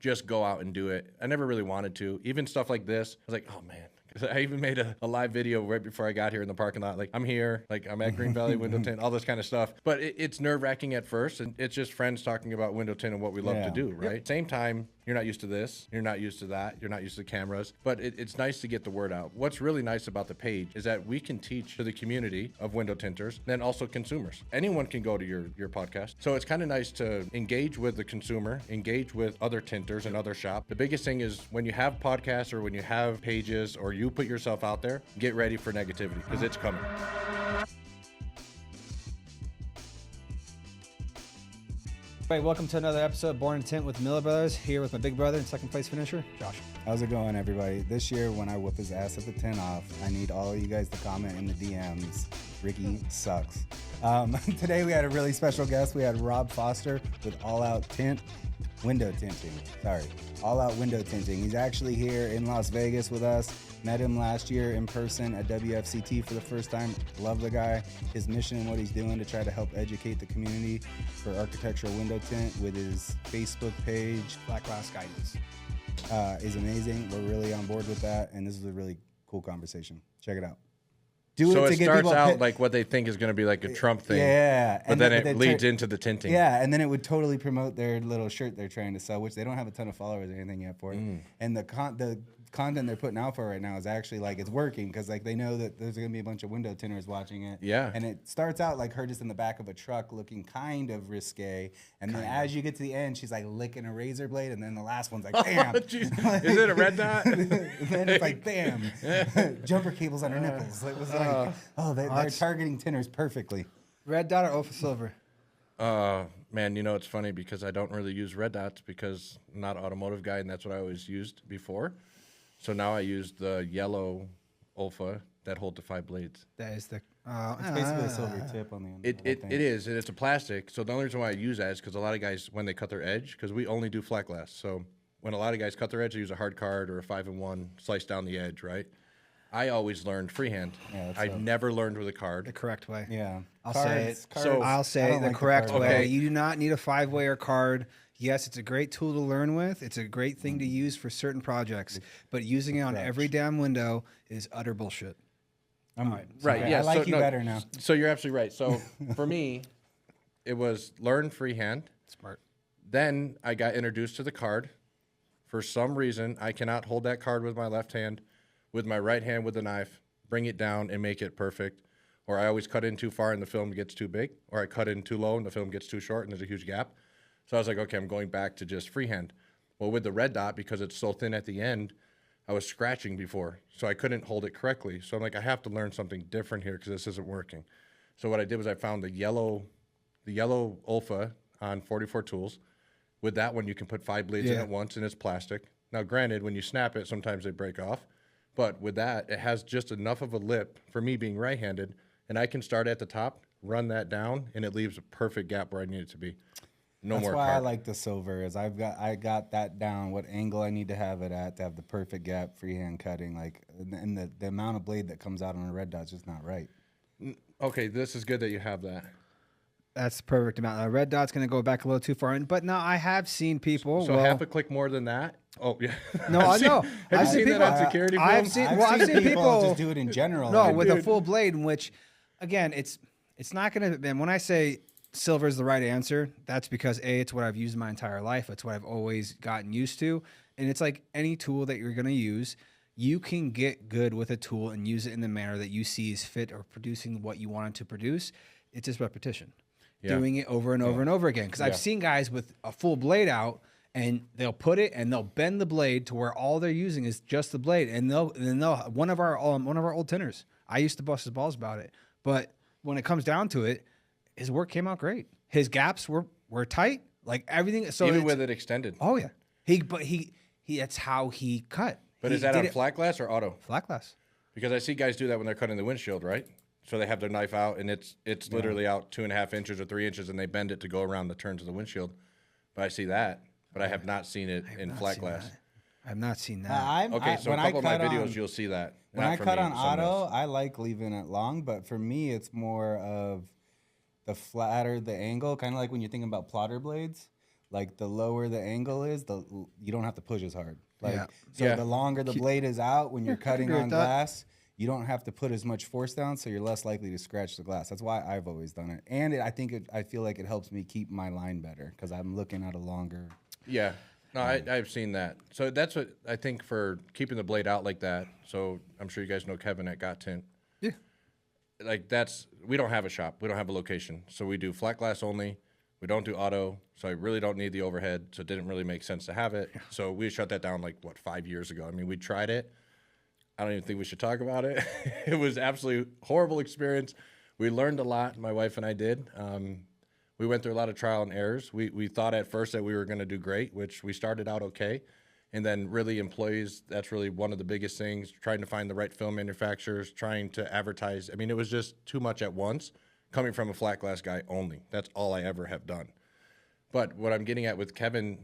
just go out and do it. I never really wanted to. Even stuff like this, I was like, oh man. I even made a live video right before I got here in the parking lot. Like, I'm here. Like, I'm at Green Valley Window Tint, all this kind of stuff. But it's nerve-wracking at first, and it's just friends talking about window tint and what we love to do, right? Yep. Same time, you're not used to this. You're not used to that. You're not used to cameras. But it's nice to get the word out. What's really nice about the page is that we can teach to the community of window tinters, then also consumers. Anyone can go to your podcast. So it's kind of nice to engage with the consumer, engage with other tinters and other shops. The biggest thing is when you have podcasts or when you have pages or you put yourself out there, get ready for negativity because it's coming. Right, welcome to another episode of Born in Tint with Miller Brothers, here with my big brother and second place finisher, Josh. How's it going, everybody? This year, when I whip his ass at the tint off, I need all of you guys to comment in the DMs. Ricky sucks. Today, we had a really special guest. We had Rob Foster with All Out Tint, window tinting. All Out Window Tinting. He's actually here in Las Vegas with us. Met him last year in person at WFCT for the first time. Love the guy. His mission and what he's doing to try to help educate the community for architectural window tint with his Facebook page, Black Glass Guidance, is amazing. We're really on board with that, and this is a really cool conversation. Check it out. So it starts out like what they think is going to be like a Trump thing. Yeah. But then it leads into the tinting. Yeah, and then it would totally promote their little shirt they're trying to sell, which they don't have a ton of followers or anything yet for it. And the content they're putting out for right now is actually like it's working because like they know that there's going to be a bunch of window tinters watching it. Yeah. And it starts out like her just in the back of a truck looking kind of risque. And then as you get to the end, she's like licking a razor blade. And then the last one's like, bam. Is it a red dot? And then it's like, bam. Jumper cables on her nipples. It was like, they're targeting tinters perfectly. Red dot or Alpha Silver? Man, you know, it's funny because I don't really use red dots because I'm not an automotive guy, and that's what I always used before. So now I use the yellow Olfa that hold the 5 blades. That is the... It's basically a silver tip on the end. It is, and it's a plastic. So the only reason why I use that is because a lot of guys, when they cut their edge, because we only do flat glass. So when a lot of guys cut their edge, they use a hard card or a 5-in-1, slice down the edge, right? I always learned freehand. Yeah, I never learned with a card. The correct way. Yeah. I'll say it the correct way. Okay. You do not need a 5-way or card. Yes, it's a great tool to learn with. It's a great thing to use for certain projects. But using it on every damn window is utter bullshit. Right. Yeah. I like you better now. So you're absolutely right. So for me, it was learn freehand. Smart. Then I got introduced to the card. For some reason, I cannot hold that card with my left hand. With my right hand with the knife, bring it down and make it perfect. Or I always cut in too far and the film gets too big. Or I cut in too low and the film gets too short and there's a huge gap. So I was like, okay, I'm going back to just freehand. Well, with the red dot, because it's so thin at the end, I was scratching before. So I couldn't hold it correctly. So I'm like, I have to learn something different here because this isn't working. So what I did was I found the yellow Olfa on 44 Tools. With that one, you can put 5 blades in at once and it's plastic. Now, granted, when you snap it, sometimes they break off. But with that, it has just enough of a lip for me being right-handed, and I can start at the top, run that down, and it leaves a perfect gap where I need it to be. That's why I like the silver. Is I got that down. What angle I need to have it at to have the perfect gap, freehand cutting, like, and the amount of blade that comes out on a red dot is just not right. Okay, this is good that you have that. That's the perfect amount. A red dot's going to go back a little too far in, but now I have seen people. So half a click more than that. Oh yeah. No, I know. Have you seen that on security films? I've seen people just do it in general. No, with a full blade, in which, again, it's not going to. And when I say silver is the right answer, that's because it's what I've used my entire life. It's what I've always gotten used to, and it's like any tool that you're going to use. You can get good with a tool and use it in the manner that you see is fit or producing what you want it to produce. It's just repetition. Yeah. Doing it over and over and over again. Because I've seen guys with a full blade out, and they'll put it and they'll bend the blade to where all they're using is just the blade. And they'll one of our old tinters. I used to bust his balls about it, but when it comes down to it, his work came out great. His gaps were tight, like everything. So even with it extended. Oh yeah, he that's how he cut. But is that on flat glass or auto? Flat glass. Because I see guys do that when they're cutting the windshield, right? So they have their knife out, and it's literally out 2.5 inches or 3 inches, and they bend it to go around the turns of the windshield. But I see that, but I have not seen it in flat glass. I've not seen that. So a couple of my videos, you'll see that. When I cut on auto, I like leaving it long, but for me, it's more of the flatter the angle, kind of like when you're thinking about plotter blades. Like the lower the angle is, you don't have to push as hard. Like Yeah. so, Yeah. the longer the blade is out when you're cutting agree on with that. glass, you don't have to put as much force down, so you're less likely to scratch the glass. That's why I've always done it, and I feel like it helps me keep my line better because I'm looking at a longer. Yeah. No, I've seen that. So that's what I think for keeping the blade out like that. So I'm sure you guys know Kevin at Got Tint. Yeah. Like we don't have a shop. We don't have a location. So we do flat glass only. We don't do auto. So I really don't need the overhead. So it didn't really make sense to have it. So we shut that down 5 years ago. I mean, we tried it. I don't even think we should talk about it. It was absolutely horrible experience. We learned a lot. My wife and I did. We went through a lot of trial and errors. We thought at first that we were going to do great, which we started out okay. And then really employees, that's really one of the biggest things, trying to find the right film manufacturers, trying to advertise. I mean, it was just too much at once coming from a flat glass guy only. That's all I ever have done. But what I'm getting at with Kevin,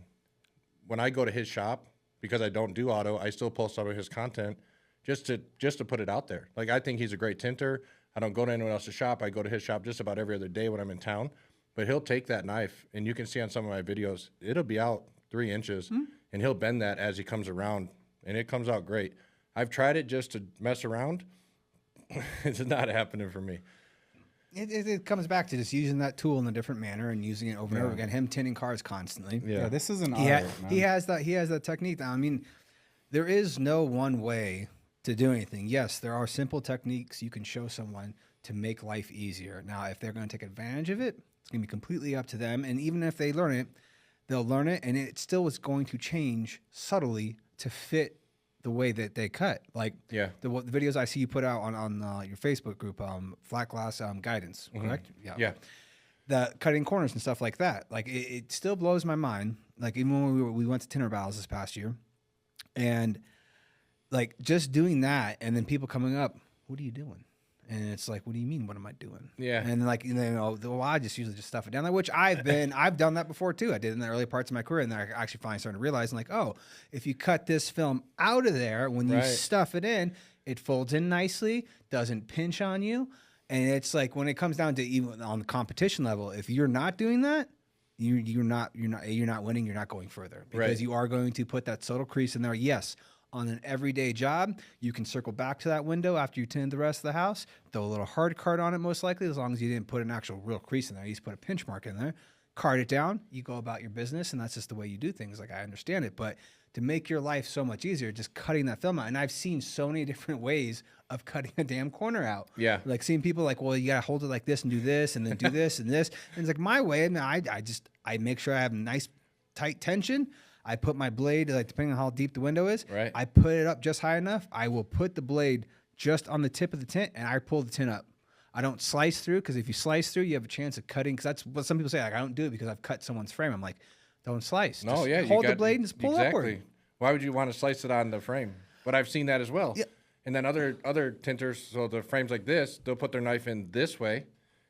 when I go to his shop, because I don't do auto, I still post some of his content just to put it out there. Like, I think he's a great tinter. I don't go to anyone else's shop. I go to his shop just about every other day when I'm in town. But he'll take that knife, and you can see on some of my videos, it'll be out 3 inches, and he'll bend that as he comes around, and it comes out great. I've tried it just to mess around. It's not happening for me. It comes back to just using that tool in a different manner and using it over and over again. Him tinting cars constantly. Yeah, this is an art. He has that technique. I mean, there is no one way to do anything. Yes, there are simple techniques you can show someone to make life easier. Now, if they're going to take advantage of it, it's going to be completely up to them. And even if they learn it, they'll learn it, and it still is going to change subtly to fit the way that they cut. Like Yeah. the videos I see you put out on your Facebook group, Flat Glass Guidance, correct? Yeah. The cutting corners and stuff like that. Like it still blows my mind. Like even when we went to Tinter Battles this past year, and like just doing that, and then people coming up, what are you doing? And it's like, what do you mean? What am I doing? Yeah. And like, well, I just usually just stuff it down there, which I've done that before too. I did in the early parts of my career. And then I actually finally started to realize, like, oh, if you cut this film out of there, when you Right. stuff it in, it folds in nicely, doesn't pinch on you. And it's like, when it comes down to even on the competition level, if you're not doing that, you're not winning. You're not going further because Right. you are going to put that subtle crease in there. Yes. On an everyday job, you can circle back to that window after you tint the rest of the house, throw a little hard card on it, most likely, as long as you didn't put an actual real crease in there. You just put a pinch mark in there, card it down, you go about your business, and that's just the way you do things. Like, I understand it, but to make your life so much easier, just cutting that film out. And I've seen so many different ways of cutting a damn corner out. Yeah. Like seeing people like, well, you got to hold it like this and do this and then do this and this. And it's like my way. I mean, I make sure I have nice tight tension. I put my blade, like depending on how deep the window is, Right. I put it up just high enough. I will put the blade just on the tip of the tint, and I pull the tint up. I don't slice through, because if you slice through, you have a chance of cutting. Because that's what some people say. Like, I don't do it because I've cut someone's frame. I'm like, don't slice. No, Just yeah. you hold the got- blade and just pull exactly. upward. Why would you want to slice it on the frame? But I've seen that as well. Yeah. And then other tinters, so the frames like this, they'll put their knife in this way,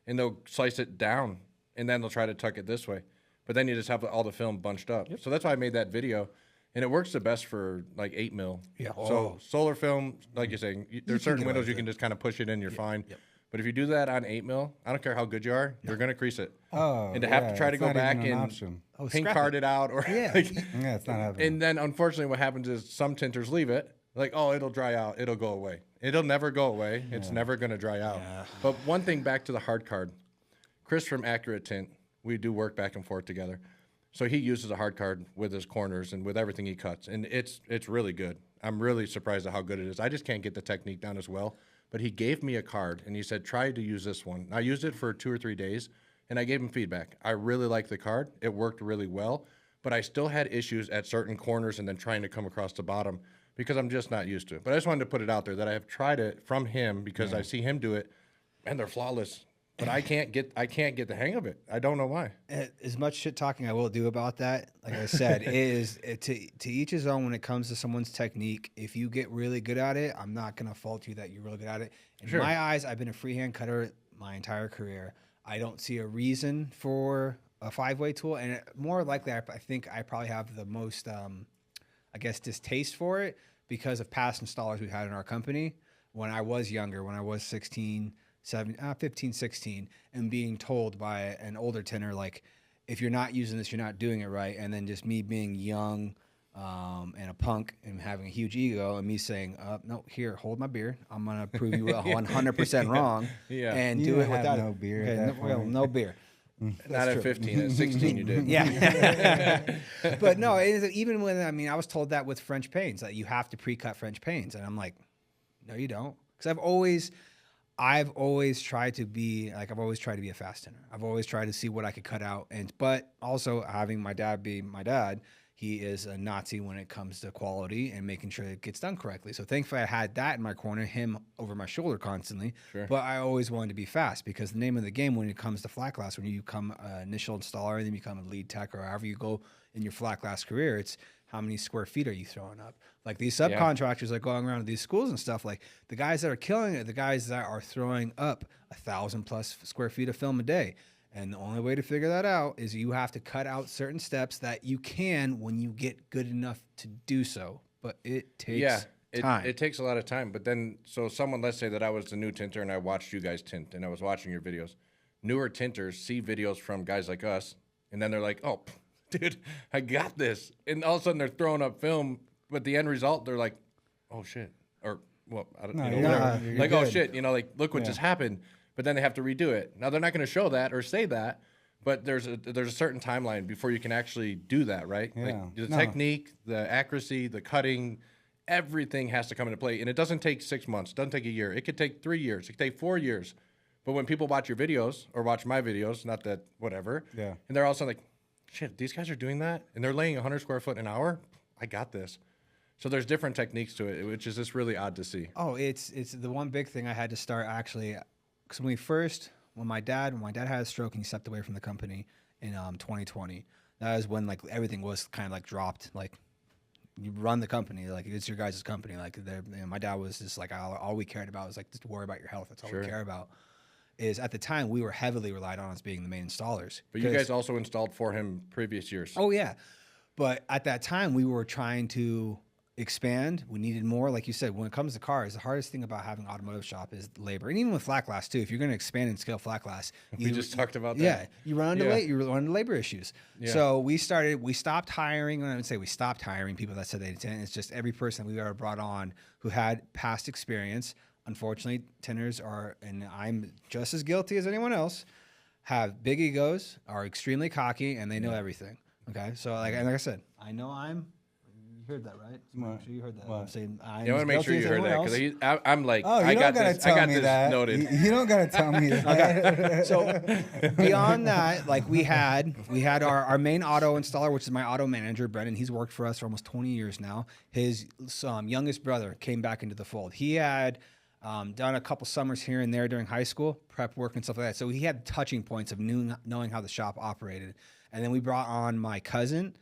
and they'll slice it down, and then they'll try to tuck it this way. But then you just have all the film bunched up. So that's why I made that video. And it works the best for like 8 mil. Yeah. So solar film, like you're saying, there's certain get away windows with you it. can just kind of push it in, you're fine. But if you do that on 8 mil, I don't care how good you are, you're gonna crease it. Oh, And to have to yeah, try to it's go not back even an and option. pink scrap card it out, or Yeah. Yeah, it's not happening. and then unfortunately, what happens is some tinters leave it. Like, oh, it'll dry out. It'll go away. It'll never go away. It's never going to dry out. But one thing back to the hard card. Chris from Accurate Tint, we do work back and forth together. So he uses a hard card with his corners and with everything he cuts. And it's really good. I'm really surprised at how good it is. I just can't get the technique down as well. But he gave me a card, and he said, try to use this one. I used it for 2 or 3 days, and I gave him feedback. I really like the card. It worked really well. But I still had issues at certain corners and then trying to come across the bottom because I'm just not used to it. But I just wanted to put it out there that I have tried it from him because I see him do it, and they're flawless. But I can't get the hang of it. I don't know why. As much shit talking I will do about that, like I said, is to each his own when it comes to someone's technique. If you get really good at it, I'm not going to fault you that you're really good at it. In my eyes, I've been a freehand cutter my entire career. I don't see a reason for a 5-way tool, and more likely, I think I probably have the most, I guess, distaste for it because of past installers we had in our company when I was younger, when I was 15, 16, and being told by an older tinner, like, if you're not using this, you're not doing it right. And then just me being young and a punk and having a huge ego and me saying, no, here, hold my beer. I'm going to prove you 100% wrong and You do it have without no beer at Okay, that well, point. no beer. Not at 15, at 16 you did. Yeah. But no, even when, I was told that with French paints, that you have to pre-cut French paints. And I'm like, no, you don't. Because I've always tried to be a fast tinter. I've always tried to see what I could cut out. But also having my dad be my dad, he is a Nazi when it comes to quality and making sure it gets done correctly. So thankfully I had that in my corner, him over my shoulder constantly. Sure. But I always wanted to be fast because the name of the game when it comes to flat glass, when you become an initial installer and then become a lead tech or however you go in your flat glass career, it's how many square feet are you throwing up? Like these subcontractors that going around to these schools and stuff, like the guys that are killing it, the guys that are throwing up 1,000+ square feet of film a day. And the only way to figure that out is you have to cut out certain steps that you can when you get good enough to do so. But it takes time. It takes a lot of time. But then, so someone, let's say that I was the new tinter and I watched you guys tint and I was watching your videos. Newer tinters see videos from guys like us and then they're like, oh, dude, I got this. And all of a sudden they're throwing up film. But the end result, they're like, oh, shit. Or, well, I don't know. Like, oh, shit. Like, look what just happened. But then they have to redo it. Now, they're not going to show that or say that, but there's a certain timeline before you can actually do that, right? Yeah. Like the technique, the accuracy, the cutting, everything has to come into play. And it doesn't take 6 months. It doesn't take a year. It could take 3 years. It could take 4 years. But when people watch your videos or watch my videos, not that whatever, and they're also like, shit, these guys are doing that? And they're laying 100 square foot an hour? I got this. So there's different techniques to it, which is just really odd to see. Oh, it's the one big thing I had to start actually. Because when my dad had a stroke and he stepped away from the company in 2020, that was when like everything was kind of like dropped. Like you run the company, like it's your guys' company. Like my dad was just like all we cared about was like just worry about your health. That's all we care about. Is at the time we were heavily relied on as being the main installers. But you guys also installed for him previous years. Oh yeah, but at that time we were trying to expand. We needed more. Like you said, when it comes to cars, the hardest thing about having an automotive shop is labor. And even with flat glass too, if you're going to expand and scale flat glass, we just talked about that. Yeah, you run into labor issues. Yeah. So we stopped hiring. When I would say we stopped hiring people that said they didn't, it's just every person we've ever brought on who had past experience. Unfortunately, tinters are, and I'm just as guilty as anyone else, have big egos, are extremely cocky, and they know everything. Okay, so like I said, I know you heard that, right? I'm sure you heard that. I'm saying I want to make sure you heard that because I'm like, oh, I got this noted. You don't got to tell me that. Okay. So beyond that, like we had our main auto installer, which is my auto manager, Brendan. He's worked for us for almost 20 years now. His youngest brother came back into the fold. He had done a couple summers here and there during high school, prep work and stuff like that. So he had touching points of knowing how the shop operated. And then we brought on my cousin,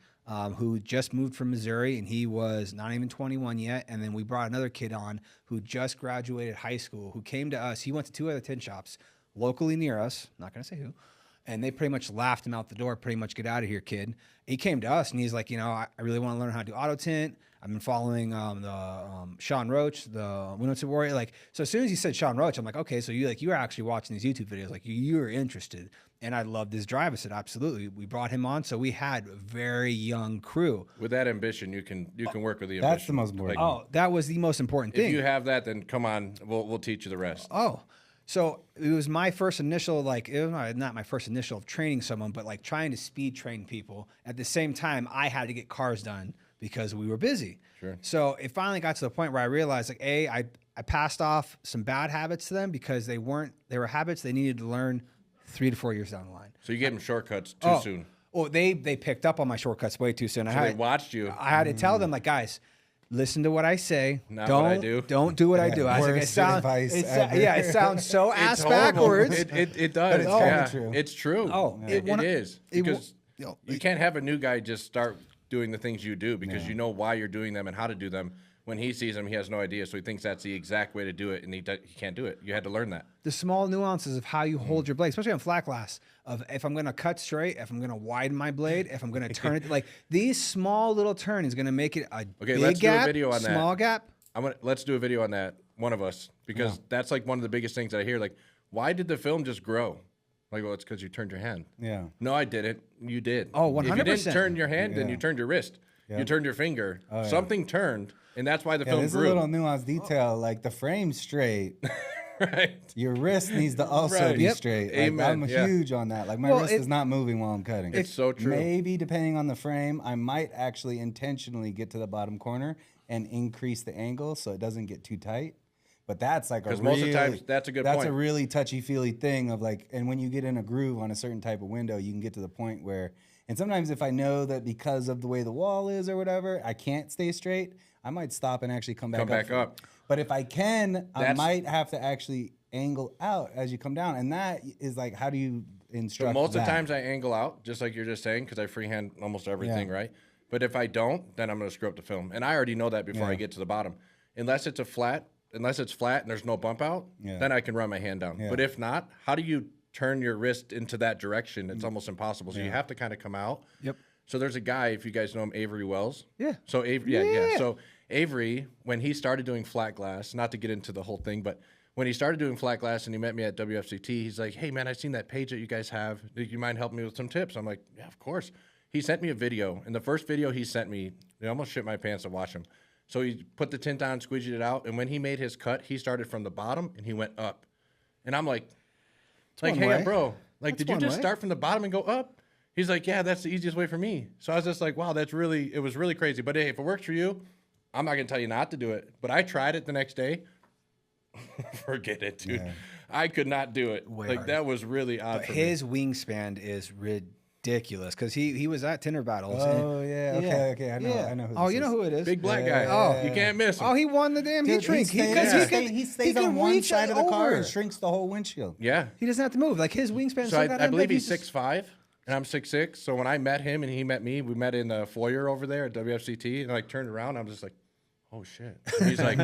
who just moved from Missouri, and he was not even 21 yet. And then we brought another kid on who just graduated high school, who came to us. He went to 2 other tint shops locally near us, not going to say who, and they pretty much laughed him out the door, pretty much, get out of here, kid. He came to us, and he's like, I really want to learn how to do auto tint. I've been following the Sean Roach, the Window Tint Warrior. Like, so as soon as he said Sean Roach, I'm like, okay, so you were actually watching these YouTube videos, like you're interested. And I loved his drive. I said, absolutely. We brought him on, so we had a very young crew. With that ambition, you can work with the ambition. That's the most important. That was the most important thing. If you have that, then come on, we'll teach you the rest. So it was my first initial, it was not my first initial of training someone, but like trying to speed train people. At the same time, I had to get cars done because we were busy. Sure. So it finally got to the point where I realized, like, I passed off some bad habits to them because they were habits they needed to learn 3 to 4 years down the line. So you gave them shortcuts too soon. Oh, they picked up on my shortcuts way too soon. So they watched you. I had to tell them, like, guys, listen to what I say. Not what I do. Don't do what I do. I was like, it sounds so ass backwards. It does. It's true. It's true. It is. Because you can't have a new guy just start doing the things you do because you know why you're doing them and how to do them. When he sees them, he has no idea, so he thinks that's the exact way to do it, and he can't do it. You had to learn that. The small nuances of how you hold your blade, especially on flat glass, of if I'm going to cut straight, if I'm going to widen my blade, if I'm going to turn it, like these small little turn is going to make it a big gap, do a video on small that. Gap. Let's do a video on that, one of us, because that's like one of the biggest things that I hear. Like, why did the film just grow? Like, well, it's because you turned your hand. Yeah. No, I didn't. You did. Oh, If you didn't 100%. turn your hand, then Yeah. you turned your wrist. Yeah. You turned your finger. yeah. Something turned, and that's why the Yeah, film there's a grew. little nuanced detail. Like the frame's straight. Right. Your wrist needs to also Right. be Yep. straight. Like, Amen. I'm Yeah. huge on that. Like my Well, wrist is not moving while I'm cutting. It's so true. Maybe depending on the frame, I might actually intentionally get to the bottom corner and increase the angle so it doesn't get too tight. But that's like a 'Cause really, most of the times, that's a good That's point. a really touchy-feely thing of like, and when you get in a groove on a certain type of window, you can get to the point where, and sometimes if I know that because of the way the wall is or whatever, I can't stay straight, I might stop and actually come back up. But if I can, I That's- might have to actually angle out as you come down, and that is like, how do you So instruct most of the that? times I angle out, just like you're just saying, because I freehand almost everything, Yeah. right? But if I don't, then I'm going to screw up the film. And I already know that before I Yeah. get to the bottom. Unless it's flat and there's no bump out, Yeah. then I can run my hand down. Yeah. But if not, how do you turn your wrist into that direction? It's almost impossible. So you have to kind of come out. Yep. So there's a guy, if you guys know him, Avery Wells. Yeah. So Avery, yeah. So Avery, when he started doing flat glass, not to get into the whole thing, but when he started doing flat glass and he met me at WFCT, he's like, "Hey man, I seen that page that you guys have. Do you mind helping me with some tips?" I'm like, "Yeah, of course." He sent me a video, and the first video he sent me, I almost shit my pants to watch him. So he put the tint on, squeegeed it out, and when he made his cut, he started from the bottom and he went up. And I'm like, one hey, way. bro, like, That's did you one just way. start from the bottom and go up? He's like, yeah, that's the easiest way for me. So I was just like, wow, it was really crazy. But hey, if it works for you, I'm not going to tell you not to do it. But I tried it the next day. Forget it, dude. Yeah. I could not do it. Way like, hard. that was really odd But for his wingspan is ridiculous because he was at Tinder battles. Oh yeah, okay, I know who Oh, this you know is. who it is? me. Big black Yeah, guy. yeah, You yeah. can't miss him. Oh, he won the damn heat Dude, shrink. he stays on one reach side of the car over. and shrinks the whole windshield. Yeah. He doesn't have to move. Like his wingspan. So I goddamn believe big, he's just- 6'5", and I'm 6'6". So when I met him and he met me, we met in the foyer over there at WFCT, and I turned around, I was just like, oh shit. And he's like,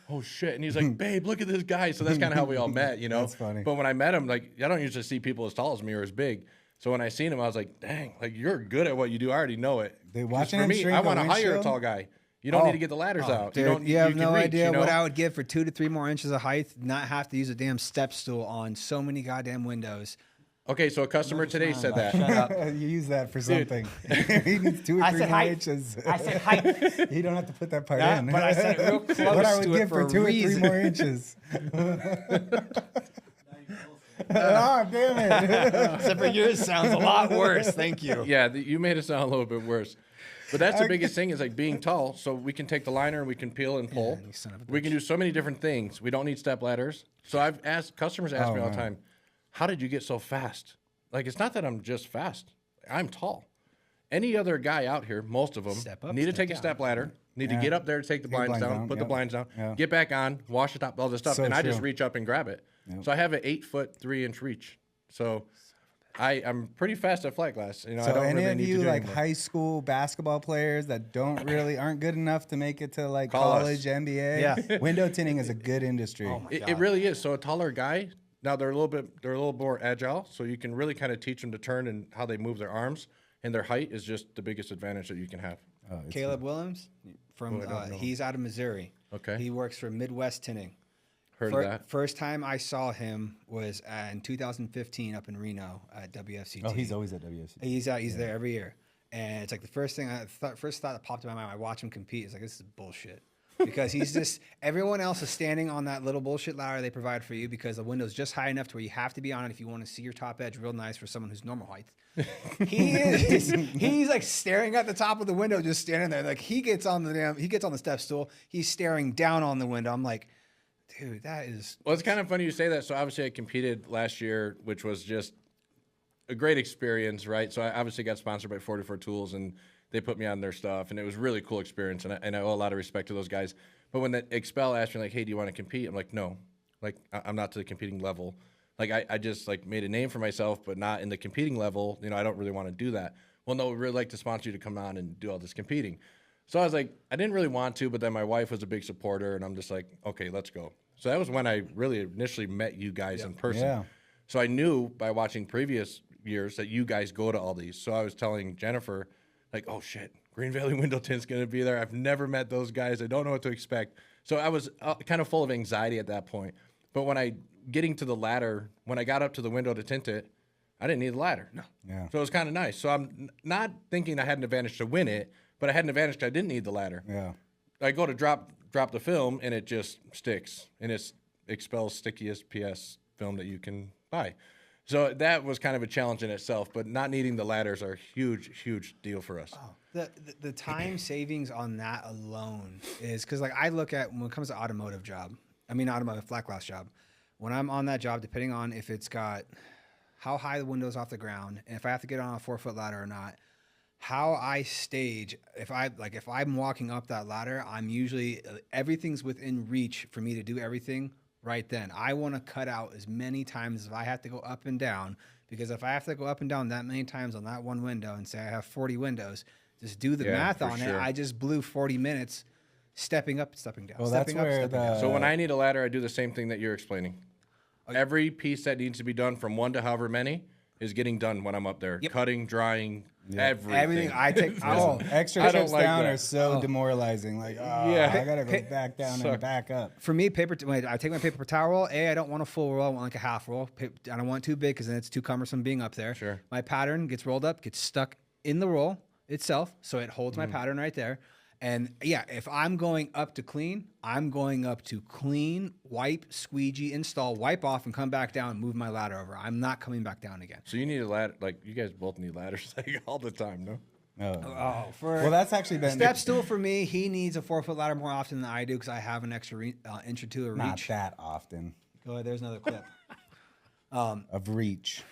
oh shit. And he's like, babe, look at this guy. So that's kind of how we all met, you know? That's funny. But when I met him, like, I don't usually see people as tall as me or as big. So when I seen him, I was like, dang, like, you're good at what you do. I already know it. Dude, 'Cause watching for him me, shrink I a want to hire a windshield? tall guy. You don't need to get the ladders out. Dude, you have can no reach, idea you know? what I would give for 2 to 3 more inches of height, not have to use a damn step stool on so many goddamn windows. Okay, so a customer today said that. You use that for something. He needs 2 or I 3 said more height. inches. I said height. You don't have to put that part Yeah, in. but I said it real close What I would to it give for for a 2 or 3 reason. more inches. Oh, damn it. Except for yours sounds a lot worse. Thank you. Yeah, you made it sound a little bit worse. But that's the biggest thing is like being tall. So we can take the liner and we can peel and pull. you son of a We can do so many different things. We don't need step ladders. So I've asked customers ask me all the time, how did you get so fast? Like it's not that I'm just fast. I'm tall. Any other guy out here, most of them, Step up, need to step take a down. step ladder, need to get up there to take the blinds down, put the yep. blinds down, Yeah. get back on, wash the top, all this stuff, So and I just true. reach up and grab it. So I have an 8-foot 3-inch reach. So I'm pretty fast at flat glass. You know, I So don't any really of need to you do like anymore. high school basketball players that aren't good enough to make it to like Call us. college, NBA, Yeah. window tinting is a good industry. It really is. So a taller guy, now they're a little more agile, so you can really kind of teach them to turn and how they move their arms, and their height is just the biggest advantage that you can have. Caleb Williams from he's out of Missouri. Okay. He works for Midwest Tinting. Heard of that? First time I saw him was in 2015 up in Reno at WFCT. Oh, he's always at WFCT. He's there every year, and it's like the first thought that popped in my mind. I watch him compete. It's like this is bullshit because he's just everyone else is standing on that little bullshit ladder they provide for you because the window's just high enough to where you have to be on it if you want to see your top edge real nice for someone who's normal height. He's like staring at the top of the window, just standing there. Like he gets on the step stool. He's staring down on the window. I'm like, dude, that is. Well, it's kind of funny you say that. So obviously I competed last year, which was just a great experience, right? So I obviously got sponsored by 44 Tools, and they put me on their stuff, and it was a really cool experience, and I owe a lot of respect to those guys. But when that Expel asked me, like, hey, do you want to compete? I'm like, no. Like, I'm not to the competing level. Like, I just, like, made a name for myself, but not in the competing level. You know, I don't really want to do that. Well, no, we'd really like to sponsor you to come on and do all this competing. So I was like, I didn't really want to, but then my wife was a big supporter, and I'm just like, okay, let's go. So that was when I really initially met you guys in person. Yeah. So I knew by watching previous years that you guys go to all these. So I was telling Jennifer, like, oh shit, Green Valley Window Tint's going to be there. I've never met those guys. I don't know what to expect. So I was kind of full of anxiety at that point. But when getting to the ladder, when I got up to the window to tint it, I didn't need the ladder. No. Yeah. So it was kind of nice. So I'm not thinking I had an advantage to win it, but I had an advantage 'cause I didn't need the ladder. Yeah. I go to drop the film, and it just sticks, and it expels stickiest PS film that you can buy. So that was kind of a challenge in itself, but not needing the ladders are a huge deal for us. The time savings on that alone is because like I look at when it comes to automotive flat glass job, when I'm on that job, depending on if it's got how high the window's off the ground and if I have to get on a 4-foot ladder or not, how I stage, if I'm walking up that ladder, I'm usually everything's within reach for me to do everything right then. I want to cut out as many times as I have to go up and down, because if I have to go up and down that many times on that one window and say I have 40 windows, just do the math on it. I just blew 40 minutes stepping up, stepping down. Well, that's where So when I need a ladder, I do the same thing that you're explaining. Every piece that needs to be done from 1 to however many is getting done when I'm up there. Yep. Cutting, drying, everything. I take. Extra trips like down that. are so demoralizing. Like, I gotta go back down and back up. For me, I take my paper towel roll. I don't want a full roll. I want like a half roll. I don't want it too big because then it's too cumbersome being up there. Sure. My pattern gets rolled up, gets stuck in the roll itself, so it holds my pattern right there. And yeah, if I'm going up to clean, I'm going up to clean, wipe, squeegee, install, wipe off, and come back down and move my ladder over. I'm not coming back down again. So you need a ladder. Like, you guys both need ladders like all the time, no? Well, that's actually been Step stool for me. He needs a 4-foot ladder more often than I do because I have an extra inch or two of not reach. that often Go ahead. There's another clip. of reach.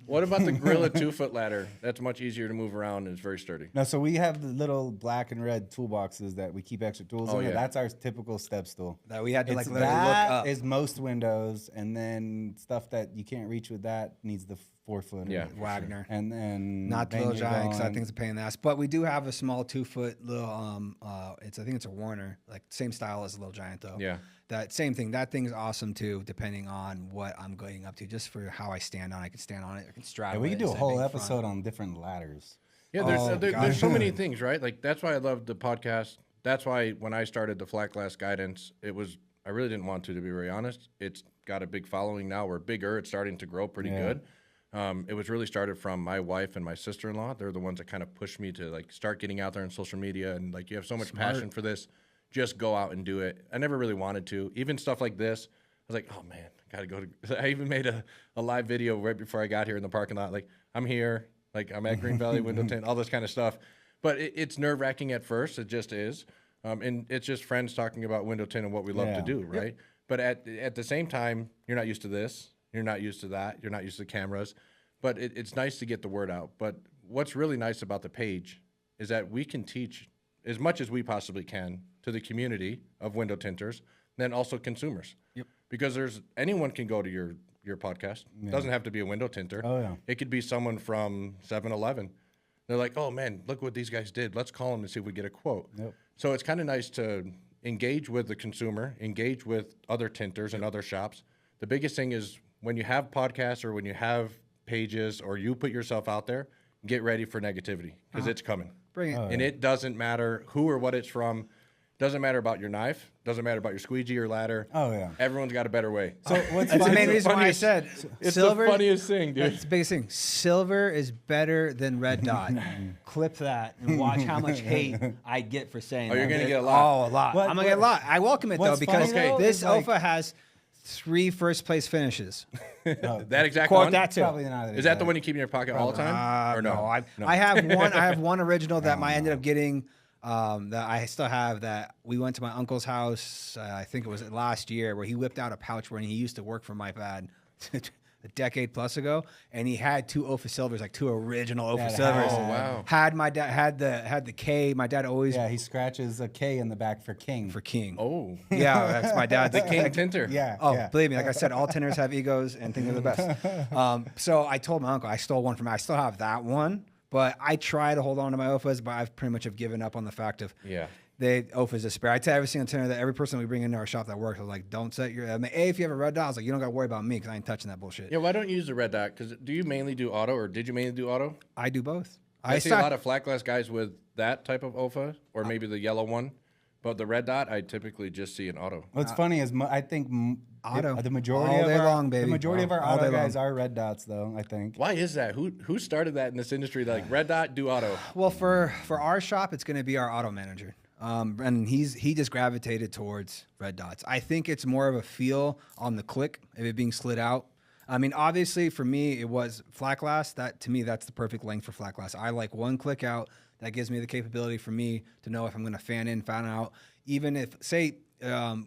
What about the Gorilla 2-foot ladder? That's much easier to move around and it's very sturdy. No, so we have the little black and red toolboxes that we keep extra tools in. yeah. That's our typical step stool. That we had to like It's literally look that up. is most windows, and then stuff that you can't reach with that needs the 4-foot. Yeah. Wagner. And then Not the then little you're giant because that going- thing's a pain in the ass. But we do have a small 2-foot little. I think it's a Warner, like same style as a little giant though. Yeah. That same thing. That thing's awesome too, depending on what I'm going up to. Just for how I stand on, I can stand on it. I can straddle. Yeah, we it could do a instead of whole being episode front. on different ladders. Yeah, there's so many things, right? Like, that's why I love the podcast. That's why when I started the Flat Glass Guidance, I really didn't want to be very honest. It's got a big following now. We're bigger. It's starting to grow pretty good. It was really started from my wife and my sister-in-law. They're the ones that kind of pushed me to like start getting out there on social media, and like, you have so much passion for this, just go out and do it. I never really wanted to. Even stuff like this, I was like, oh man, I gotta go to. I even made a live video right before I got here in the parking lot. Like, I'm here, like I'm at Green Valley Window Tint, all this kind of stuff. But it's nerve-wracking at first. It just is, and it's just friends talking about window tint and what we love to do, right? But at the same time, you're not used to this. You're not used to that. You're not used to cameras. But it's nice to get the word out. But what's really nice about the page is that we can teach as much as we possibly can to the community of window tinters, then also consumers. Yep. Because anyone can go to your podcast. It doesn't have to be a window tinter. Oh, yeah. It could be someone from 7-Eleven. They're like, oh man, look what these guys did. Let's call them and see if we get a quote. Yep. So it's kind of nice to engage with the consumer, engage with other tinters and other shops. The biggest thing is when you have podcasts or when you have pages or you put yourself out there, get ready for negativity because it's coming. Bring it. And it doesn't matter who or what it's from. Doesn't matter about your knife. Doesn't matter about your squeegee or ladder. Oh, yeah. Everyone's got a better way. So what's That's the fun- main reason why I said It's silver. the funniest thing, dude. That's the biggest thing. Silver is better than red dot. Clip that and watch how much hate I get for saying that. you're gonna get a lot. Oh, a lot. What- I'm going to get a lot. I welcome it, though, what's because funny, though, this is, like- OFA has 3 first-place finishes. That exact Quote one? that, too. Probably not. Is that the one you keep in your pocket all the time? Or no? I have one original that I ended up getting that I still have that we went to my uncle's house, I think it was last year, where he whipped out a pouch when he used to work for my dad a decade plus ago, and he had 2 OFA silvers, like 2 original OFA silvers. Oh, wow. Had my dad had the K. My dad always Yeah, he scratches a K in the back for king. for King. Oh. Yeah, that's my dad's The King Tinter. Yeah. Oh, yeah. believe me, like I said, all tinters have egos and think they're the best. So I told my uncle I stole one from him. I still have that one, but I try to hold on to my OFAs, but I've pretty much have given up on the fact of OFAs a spare. I tell every single tinter that every person we bring into our shop that works, I'm like, don't set your. I mean, if you have a red dot, I was like, you don't got to worry about me because I ain't touching that bullshit. Yeah, why don't you use the red dot? Because do you mainly do auto, or did you mainly do auto? I do both. I see a lot of flat glass guys with that type of OFA, or maybe the yellow one. But the red dot, I typically just see an auto. What's funny is I think Auto. the majority All of day our long, baby. the majority of our All day auto guys long. are red dots, though. I think. Why is that? Who started that in this industry? Like red dot, do auto. Well, for our shop, it's going to be our auto manager, and he just gravitated towards red dots. I think it's more of a feel on the click of it being slid out. I mean, obviously for me, it was flat glass. That to me, that's the perfect length for flat glass. I like one click out. That gives me the capability for me to know if I'm going to fan in, fan out. Even if, say,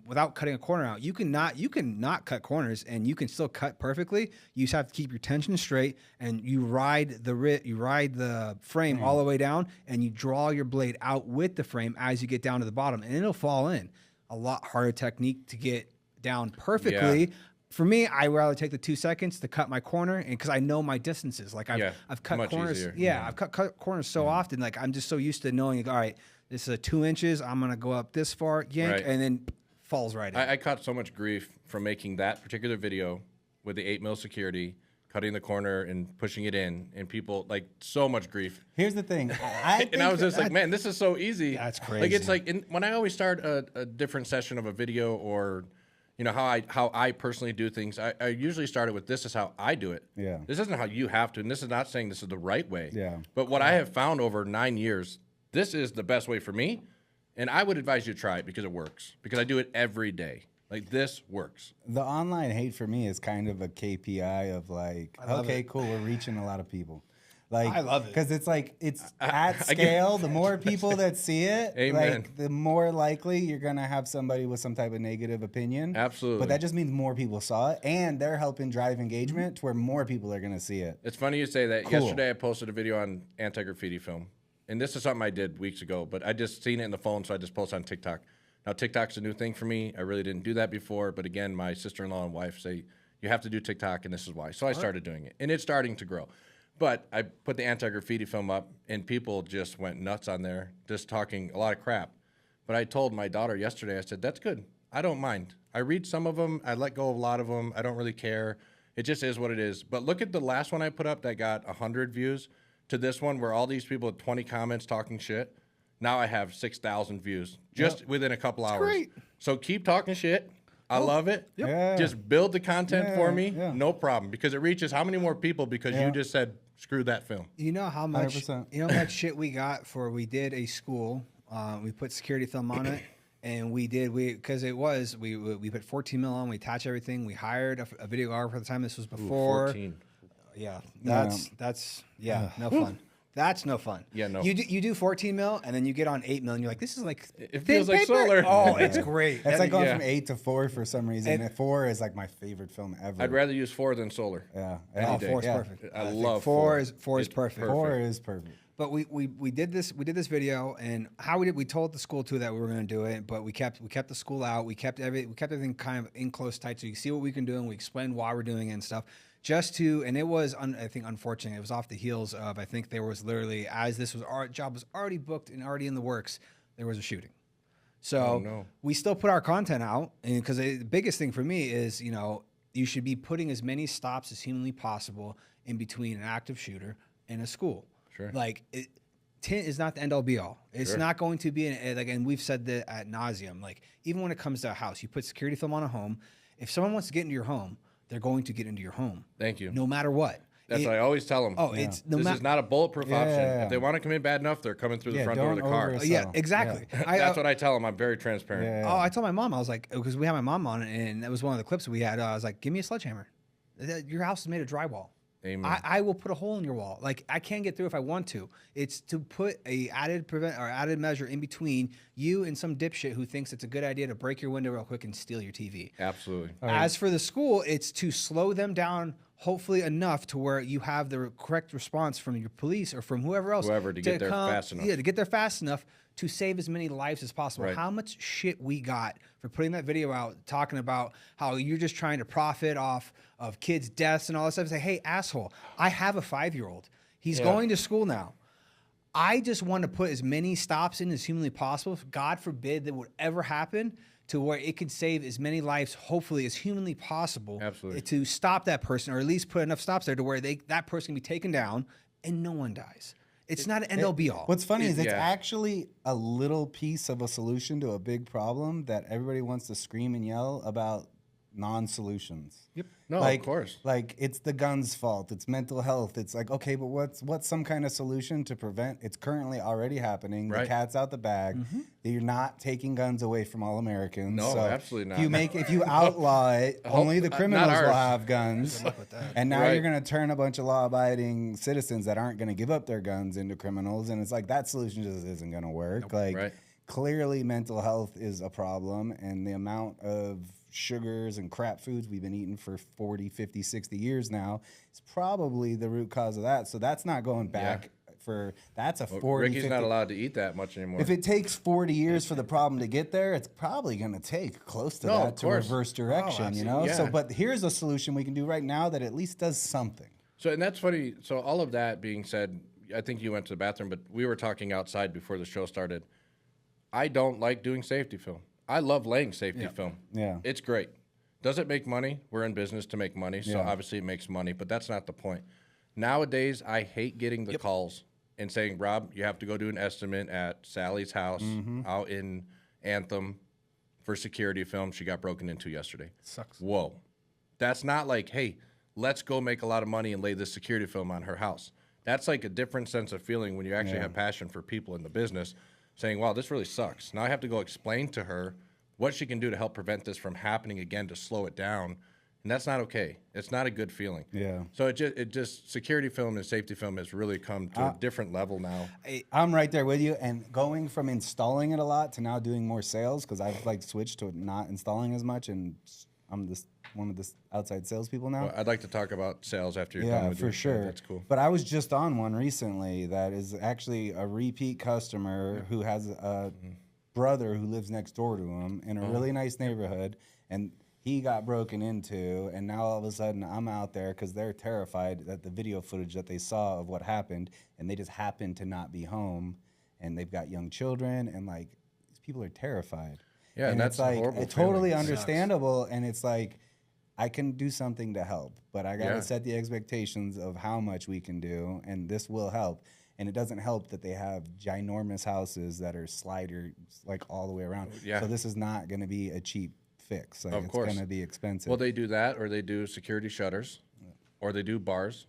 without cutting a corner out, you can not cut corners and you can still cut perfectly. You just have to keep your tension straight and you ride the frame all the way down and you draw your blade out with the frame as you get down to the bottom and it'll fall in. A lot harder technique to get down perfectly. Yeah. For me, I rather take the 2 seconds to cut my corner, and because I know my distances, like I've cut much corners. easier. Yeah, I've cut corners so often. Like I'm just so used to knowing, like, all right, this is 2 inches. I'm gonna go up this far, yank, Right. and then falls right in. I caught so much grief from making that particular video with the 8mm security, cutting the corner and pushing it in, and people like so much grief. Here's the thing. And I was just like, man, this is so easy. That's Like it's crazy. like when I always start a different session of a video or, you know, how I personally do things, I usually start it with this is how I do it. Yeah. This isn't how you have to, and this is not saying this is the right way. Yeah. But what I have found over 9 years, this is the best way for me, and I would advise you to try it because it works. Because I do it every day. Like this works. The online hate for me is kind of a KPI of like, okay, cool, we're reaching a lot of people. Like, I love it. because it's like it's at scale. The more people that see it, Amen. like the more likely you're gonna have somebody with some type of negative opinion. Absolutely. But that just means more people saw it, and they're helping drive engagement to where more people are gonna see it. It's funny you say that. Cool. Yesterday I posted a video on anti-graffiti film. And this is something I did weeks ago, but I just seen it in the phone, so I just posted on TikTok. Now, TikTok's a new thing for me. I really didn't do that before, but again, my sister-in-law and wife say, you have to do TikTok, and this is why. So I started doing it, and it's starting to grow. But I put the anti-graffiti film up, and people just went nuts on there, just talking a lot of crap. But I told my daughter yesterday, I said, that's good. I don't mind. I read some of them. I let go of a lot of them. I don't really care. It just is what it is. But look at the last one I put up that got 100 views to this one where all these people had 20 comments talking shit. Now I have 6,000 views just within a couple hours. great. So keep talking shit. I love it. Yep. Yeah. Just build the content for me. Yeah. No problem. Because it reaches how many more people because you just said, screw that film. You know how much 100%. you know how much shit we got for we did a school. We put security film on it, and we put 14 mil on. We attached everything. We hired a videographer at the time. This was before. 14. Yeah, that's no fun. That's no fun. Yeah, no. You do 14 mil and then you get on 8 mil and you're like, this is like It thin feels like paper. solar. Oh, it's great. It's like going Yeah. from 8 to 4 for some reason. And 4 is like my favorite film ever. I'd rather use 4 than solar. Yeah. Oh, day. 4 is Yeah. perfect. I love Four 4. is It's perfect. 4 is perfect. But we did this video, and how we told the school too that we were going to do it, but we kept the school out. We kept everything kind of in close tight, so you see what we can do, and we explained why we're doing it and stuff. And it was I think unfortunate. It was off the heels of I think there was literally as this was our job was already booked and already in the works, there was a shooting. So we still put our content out, and because the biggest thing for me is you should be putting as many stops as humanly possible in between an active shooter and a school. Sure. Like Tint is not the end all be all. It's not going to be and we've said that ad nauseum. Like even when it comes to a house, you put security film on a home. If someone wants to get into your home, they're going to get into your home. Thank you. No matter what. That's what I always tell them. Oh, it's no this matter. is not a bulletproof option. Yeah. If they want to come in bad enough, they're coming through the front door of the don't car. oversell. Yeah, exactly. That's what I tell them. I'm very transparent. Yeah. Oh, I told my mom, I was like, because we had my mom on it, and that was one of the clips we had. I was like, give me a sledgehammer. Your house is made of drywall. Amen. I will put a hole in your wall. Like I can get through if I want to. It's to put a added measure in between you and some dipshit who thinks it's a good idea to break your window real quick and steal your TV. Absolutely. As for the school, it's to slow them down, hopefully enough to where you have the correct response from your police or from whoever else. Whoever to get there fast enough. Yeah, to get there fast enough to save as many lives as possible. Right. How much shit we got for putting that video out, talking about how you're just trying to profit off of kids' deaths and all that stuff. Say, hey, asshole, I have a 5-year-old. He's going to school now. I just want to put as many stops in as humanly possible. God forbid that would ever happen to where it could save as many lives, hopefully, as humanly possible. Absolutely. To stop that person, or at least put enough stops there to where that person can be taken down and no one dies. It's not an end all be all. What's funny is it's yeah. actually a little piece of a solution to a big problem that everybody wants to scream and yell about non-solutions. Yep. No, Like, of course. Like it's the gun's fault. It's mental health. It's like, okay, but what's some kind of solution to prevent? It's currently already happening. Right. The cat's out the bag. You're not taking guns away from all Americans. No, so absolutely not. If you outlaw it, only the not criminals will ours. have guns. And now Right. you're going to turn a bunch of law-abiding citizens that aren't going to give up their guns into criminals. And it's like that solution just isn't going to work. Like Right. clearly mental health is a problem, and the amount of sugars and crap foods we've been eating for 40, 50, 60 years now is probably the root cause of that. So that's not going back that's a 40, Ricky's 50. not allowed to eat that much anymore. If it takes 40 years for the problem to get there, it's probably going to take close to No, that of to course. reverse direction, you know? absolutely. So, Yeah. but here's a solution we can do right now that at least does something. So, and that's funny. So, all of that being said, I think you went to the bathroom, but we were talking outside before the show started. I don't like doing safety film. I love laying safety film. Yeah. It's great. Does it make money? We're in business to make money, so Yeah. obviously it makes money, but that's not the point. Nowadays, I hate getting the calls and saying, Rob, you have to go do an estimate at Sally's house out in Anthem for security film. She got broken into yesterday. Sucks. Whoa. That's not like, hey, let's go make a lot of money and lay this security film on her house. That's like a different sense of feeling when you actually have passion for people in the business, saying, wow, this really sucks. Now I have to go explain to her what she can do to help prevent this from happening again, to slow it down. And that's not okay. It's not a good feeling. Yeah. So it just security film and safety film has really come to a different level now. I'm right there with you. And going from installing it a lot to now doing more sales, because I've like switched to not installing as much, and I'm one of the outside salespeople now. Well, I'd like to talk about sales after you're done Yeah, with for your- sure. That's cool. But I was just on one recently that is actually a repeat customer who has a brother who lives next door to him in a really nice neighborhood, and he got broken into, and now all of a sudden I'm out there because they're terrified that the video footage that they saw of what happened, and they just happened to not be home, and they've got young children, and like these people are terrified. Yeah, and it's that's a like horrible it's totally feeling. understandable, and it's like I can do something to help, but I got to Yeah. set the expectations of how much we can do, and this will help. And it doesn't help that they have ginormous houses that are sliders like all the way around. Yeah. So this is not going to be a cheap fix. Like, Of it's course. going to be expensive. Well, they do that, or they do security shutters, or they do bars.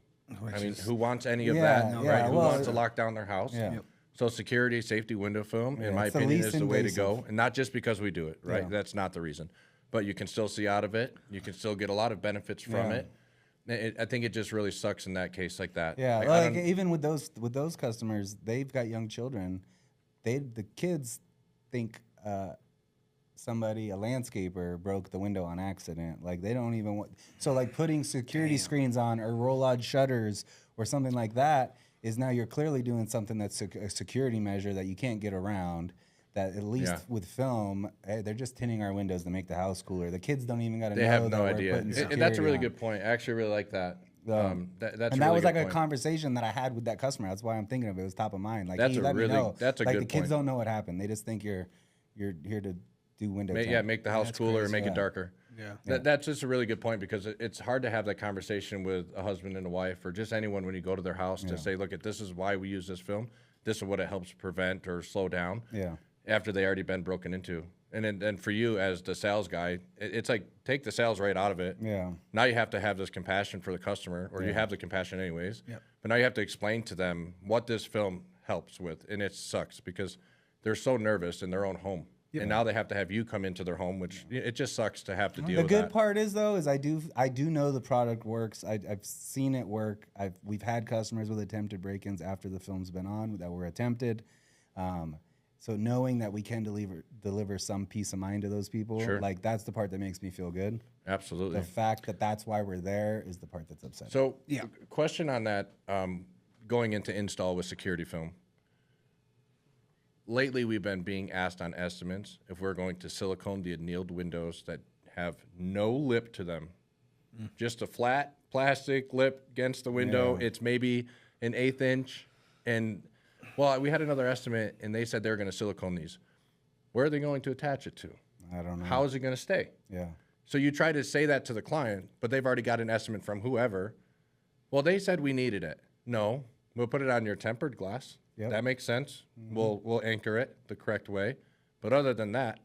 I mean, who wants any of Yeah, that, yeah, right? Who well, wants to lock down their house? Yeah. Yep. So security, safety, window film, in my it's the opinion, least is the way to invasive. go. And not just because we do it, right? Yeah. That's not the reason. But you can still see out of it. You can still get a lot of benefits from Yeah. it. I think it just really sucks in that case like that. Yeah, Like, I like don't- even with those customers, they've got young children. The kids think somebody, a landscaper, broke the window on accident. Like they don't even want. So like putting security screens on or roll-on shutters or something like that is now you're clearly doing something that's a security measure that you can't get around. That at least Yeah. with film, they're just tinting our windows to make the house cooler. The kids don't even got to know they have that no we're idea. putting And that's a really security on. good point. I actually really like that. That's And a that really was good like a point. conversation that I had with that customer. That's why I'm thinking of it. It was top of mind. Like, That's hey, a let me really- know. that's a like good the kids point. don't know what happened. They just think you're here to do window. Yeah, tint. make the house cooler and make Yeah. it darker. Yeah. That's just a really good point because it's hard to have that conversation with a husband and a wife or just anyone when you go to their house to say, look, this is why we use this film. This is what it helps prevent or slow down Yeah. after they already been broken into. And then for you as the sales guy, it's like take the sales right out of it. Yeah. Now you have to have this compassion for the customer, or you have the compassion anyways. Yep. But now you have to explain to them what this film helps with, and it sucks because they're so nervous in their own home, and now they have to have you come into their home, which it just sucks to have to deal The with good that. part is though is I do know the product works. I've seen it work. We've had customers with attempted break-ins after the film's been on that were attempted. So knowing that we can deliver some peace of mind to those people, Sure. like that's the part that makes me feel good. Absolutely. The fact that that's why we're there is the part that's upsetting. So, question on that, going into install with security film. Lately, we've been being asked on estimates if we're going to silicone the annealed windows that have no lip to them, just a flat plastic lip against the window. Yeah. It's maybe an 1/8 inch, and well, we had another estimate, and they said they were going to silicone these. Where are they going to attach it to? I don't know. How is it going to stay? Yeah. So you try to say that to the client, but they've already got an estimate from whoever. Well, they said we needed it. No, We'll put it on your tempered glass. Yep. That makes sense. We'll anchor it the correct way. But other than that,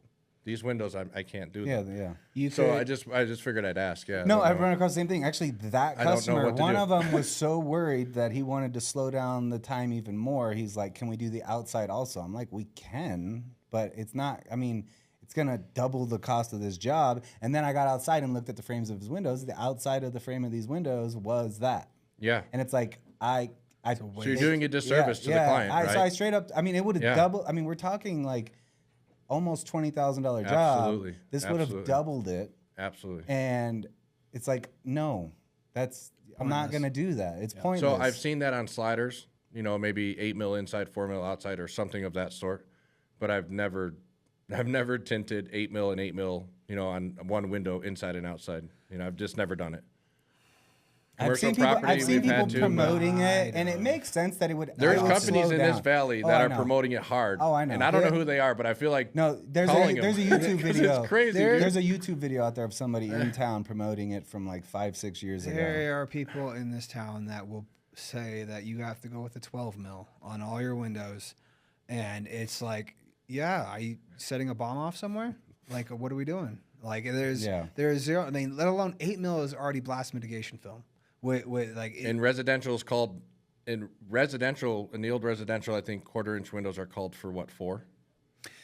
these windows, I can't do Yeah, them. yeah. You So could, I just figured I'd ask. Yeah. No, I I've don't know. run across the same thing. Actually, that I don't know customer, what to one do. of them was so worried that he wanted to slow down the time even more. He's like, "Can we do the outside also?" I'm like, "We can, but it's not. I mean, it's gonna double the cost of this job." And then I got outside and looked at the frames of his windows. The outside of the frame of these windows was that, Yeah. and it's like So you're doing a disservice to the client, right? So I straight up. I mean, it would have Yeah. doubled. I mean, we're talking like almost $20,000 job. Absolutely. This would have Absolutely. doubled it. Absolutely. And it's like, no, I'm not Pointless. going to do that. It's So pointless. I've seen that on sliders, maybe 8 mil inside, 4 mil outside, or something of that sort. But I've never tinted 8 mil and 8 mil, on one window inside and outside. I've just never done it. I've seen we've people had to. promoting it, and I it makes sense that it would. There's I would companies slow in this down. valley Oh, that I are know. promoting it hard. Oh, I know. And I don't know Yeah. who they are, but I feel like No, there's calling a them. YouTube 'Cause video. it's crazy, dude. There's a YouTube video out there of somebody in town promoting it from like 5-6 years ago. there are people in this town that will say that you have to go with a 12 mil on all your windows, and it's like, yeah, are you setting a bomb off somewhere? Like, what are we doing? Like, there's zero. I mean, let alone 8 mil is already blast mitigation film. With like In residential, it's called in the old residential. I think 1/4-inch windows are called for what, 4?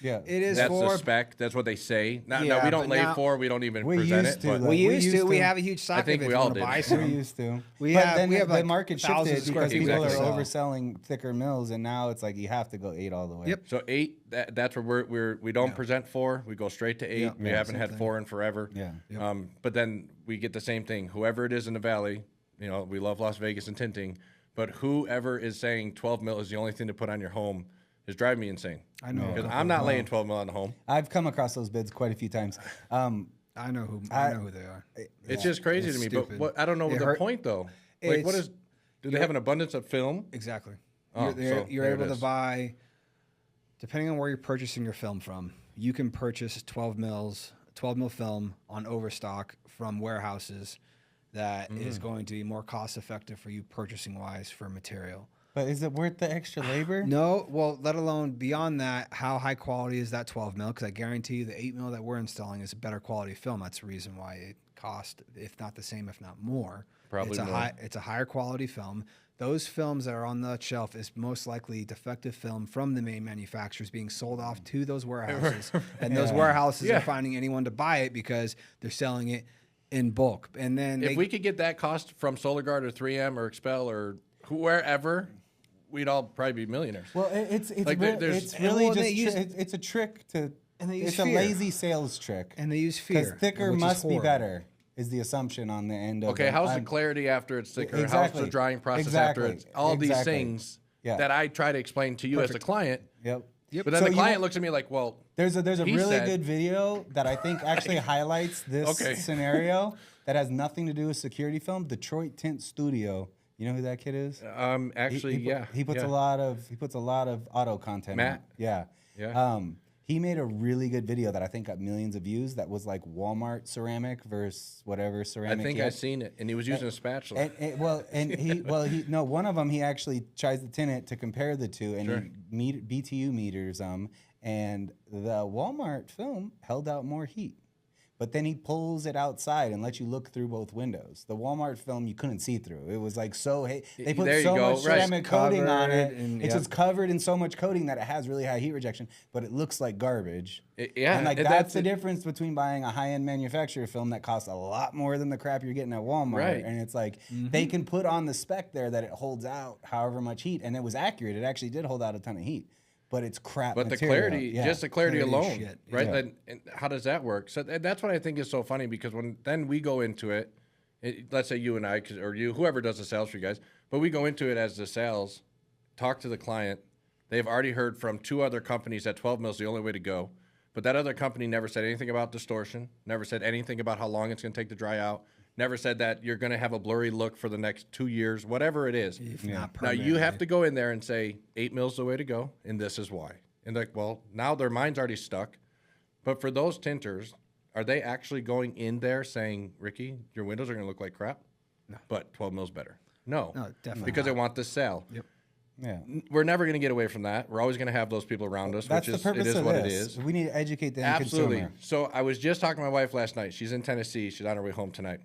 Yeah, it is That's for the spec. That's what they say. Now Yeah, we don't but lay now- 4. We don't even We present used it. to, But like, we we used used to. We to. have a huge stock. I think of it we if you all wanna did. buy we some. used to. We But have- then we have, the like, market thousands shifted of square because feet people to are sell. overselling thicker mills, and now it's like you have to go 8 all the way. Yep. So 8. That's where we don't present 4. We go straight to 8. Yeah. We Yeah, haven't same had thing. 4 in forever. Yeah. But then we get the same thing. Whoever it is in the valley, we love Las Vegas and tinting, but whoever is saying 12 mil is the only thing to put on your home is driving me insane. I know. Because I'm not laying 12 mil on the home. I've come across those bids quite a few times. I know who they are. It's just crazy It's to me. stupid. But I don't know It the hurt- point though. Like, what It's- is? Do they have an abundance of film? Exactly. Oh, You're there it able to is. buy, depending on where you're purchasing your film from, you can purchase 12 mil film on overstock from warehouses that is going to be more cost effective for you purchasing wise for material. But is it worth the extra labor? No, well, let alone beyond that, how high quality is that 12 mil? Because I guarantee you the 8 mil that we're installing is a better quality film. That's the reason why it cost, if not the same, if not more. Probably it's more. It's a higher quality film. Those films that are on the shelf is most likely defective film from the main manufacturers being sold off to those warehouses, and those warehouses Yeah. are finding anyone to buy it because they're selling it in bulk. And then If we could get that cost from SolarGuard or 3M or Expel or wherever, we'd all probably be millionaires. Well, it's Like, there's- it's and really well, just they use- it's a trick to. And they use It's a fear. lazy sales trick. and they use Because fear. thicker which is must be horrible. better is the assumption on the end of Okay, it. how's the I'm- clarity after it's thicker? How's Exactly. the drying process Exactly. after it's all these Exactly. things Yeah. that I try to explain to you as a client. Yep. Yep. But then So the you client want- looks at me like, well, There's a He really said- good video that I think actually highlights this Okay. scenario that has nothing to do with security film. Detroit Tint Studio. You know who that kid is? actually, yeah. He puts yeah. a lot of auto content. Matt? on. Yeah. Yeah. He made a really good video that I think got millions of views. That was like Walmart ceramic versus whatever I ceramic. think he I've had. seen it, and he was using a spatula. One of them he actually tries to tint it to compare the two, and Sure. he BTU meters them, and the Walmart film held out more heat. But then he pulls it outside and lets you look through both windows. The Walmart film you couldn't see through. It was like they put There you so go, much right. ceramic coating on it. Covered and- It's yep. just covered in so much coating that it has really high heat rejection, but it looks like garbage. Yeah, And like and that's the it. difference between buying a high-end manufacturer film that costs a lot more than the crap you're getting at Walmart. Right. And it's like they can put on the spec there that it holds out however much heat, and it was accurate. It actually did hold out a ton of heat, but it's crap. But the material. clarity, Yeah. just the clarity Clarity alone, shit, right? yeah. And how does that work? So that's what I think is so funny because when then we go into it, let's say you and I, or you, whoever does the sales for you guys, but we go into it as the sales, talk to the client. They've already heard from 2 other companies that 12 mil is the only way to go. But that other company never said anything about distortion, never said anything about how long it's going to take to dry out, never said that you're going to have a blurry look for the next 2 years, whatever it is. If not Now you have permanently. to go in there and say 8 mil's the way to go, and this is why. And like, well, now their mind's already stuck. But for those tinters, are they actually going in there saying, Ricky, your windows are going to look like crap? No. But 12 mil's better. No, definitely because they want the sale. Yep. Yeah. We're never going to get away from that. We're always going to have those people around us, That's which the is purpose it is of what this. it is. We need to educate the end Absolutely. consumer. So I was just talking to my wife last night. She's in Tennessee. She's on her way home tonight.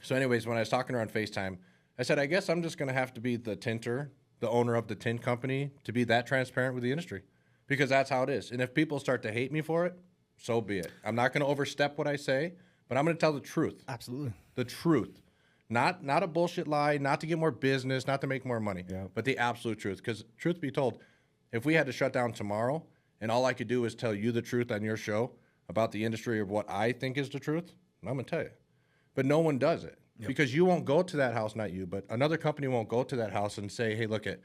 So anyways, when I was talking to her on FaceTime, I said, I guess I'm just going to have to be the tinter, the owner of the tint company, to be that transparent with the industry, because that's how it is. And if people start to hate me for it, so be it. I'm not going to overstep what I say, but I'm going to tell the truth. Absolutely. The truth. Not a bullshit lie, not to get more business, not to make more money, but the absolute truth. Because truth be told, if we had to shut down tomorrow and all I could do is tell you the truth on your show about the industry of what I think is the truth, I'm going to tell you. But no one does it because you won't go to that house, not you, but another company won't go to that house and say, hey, look at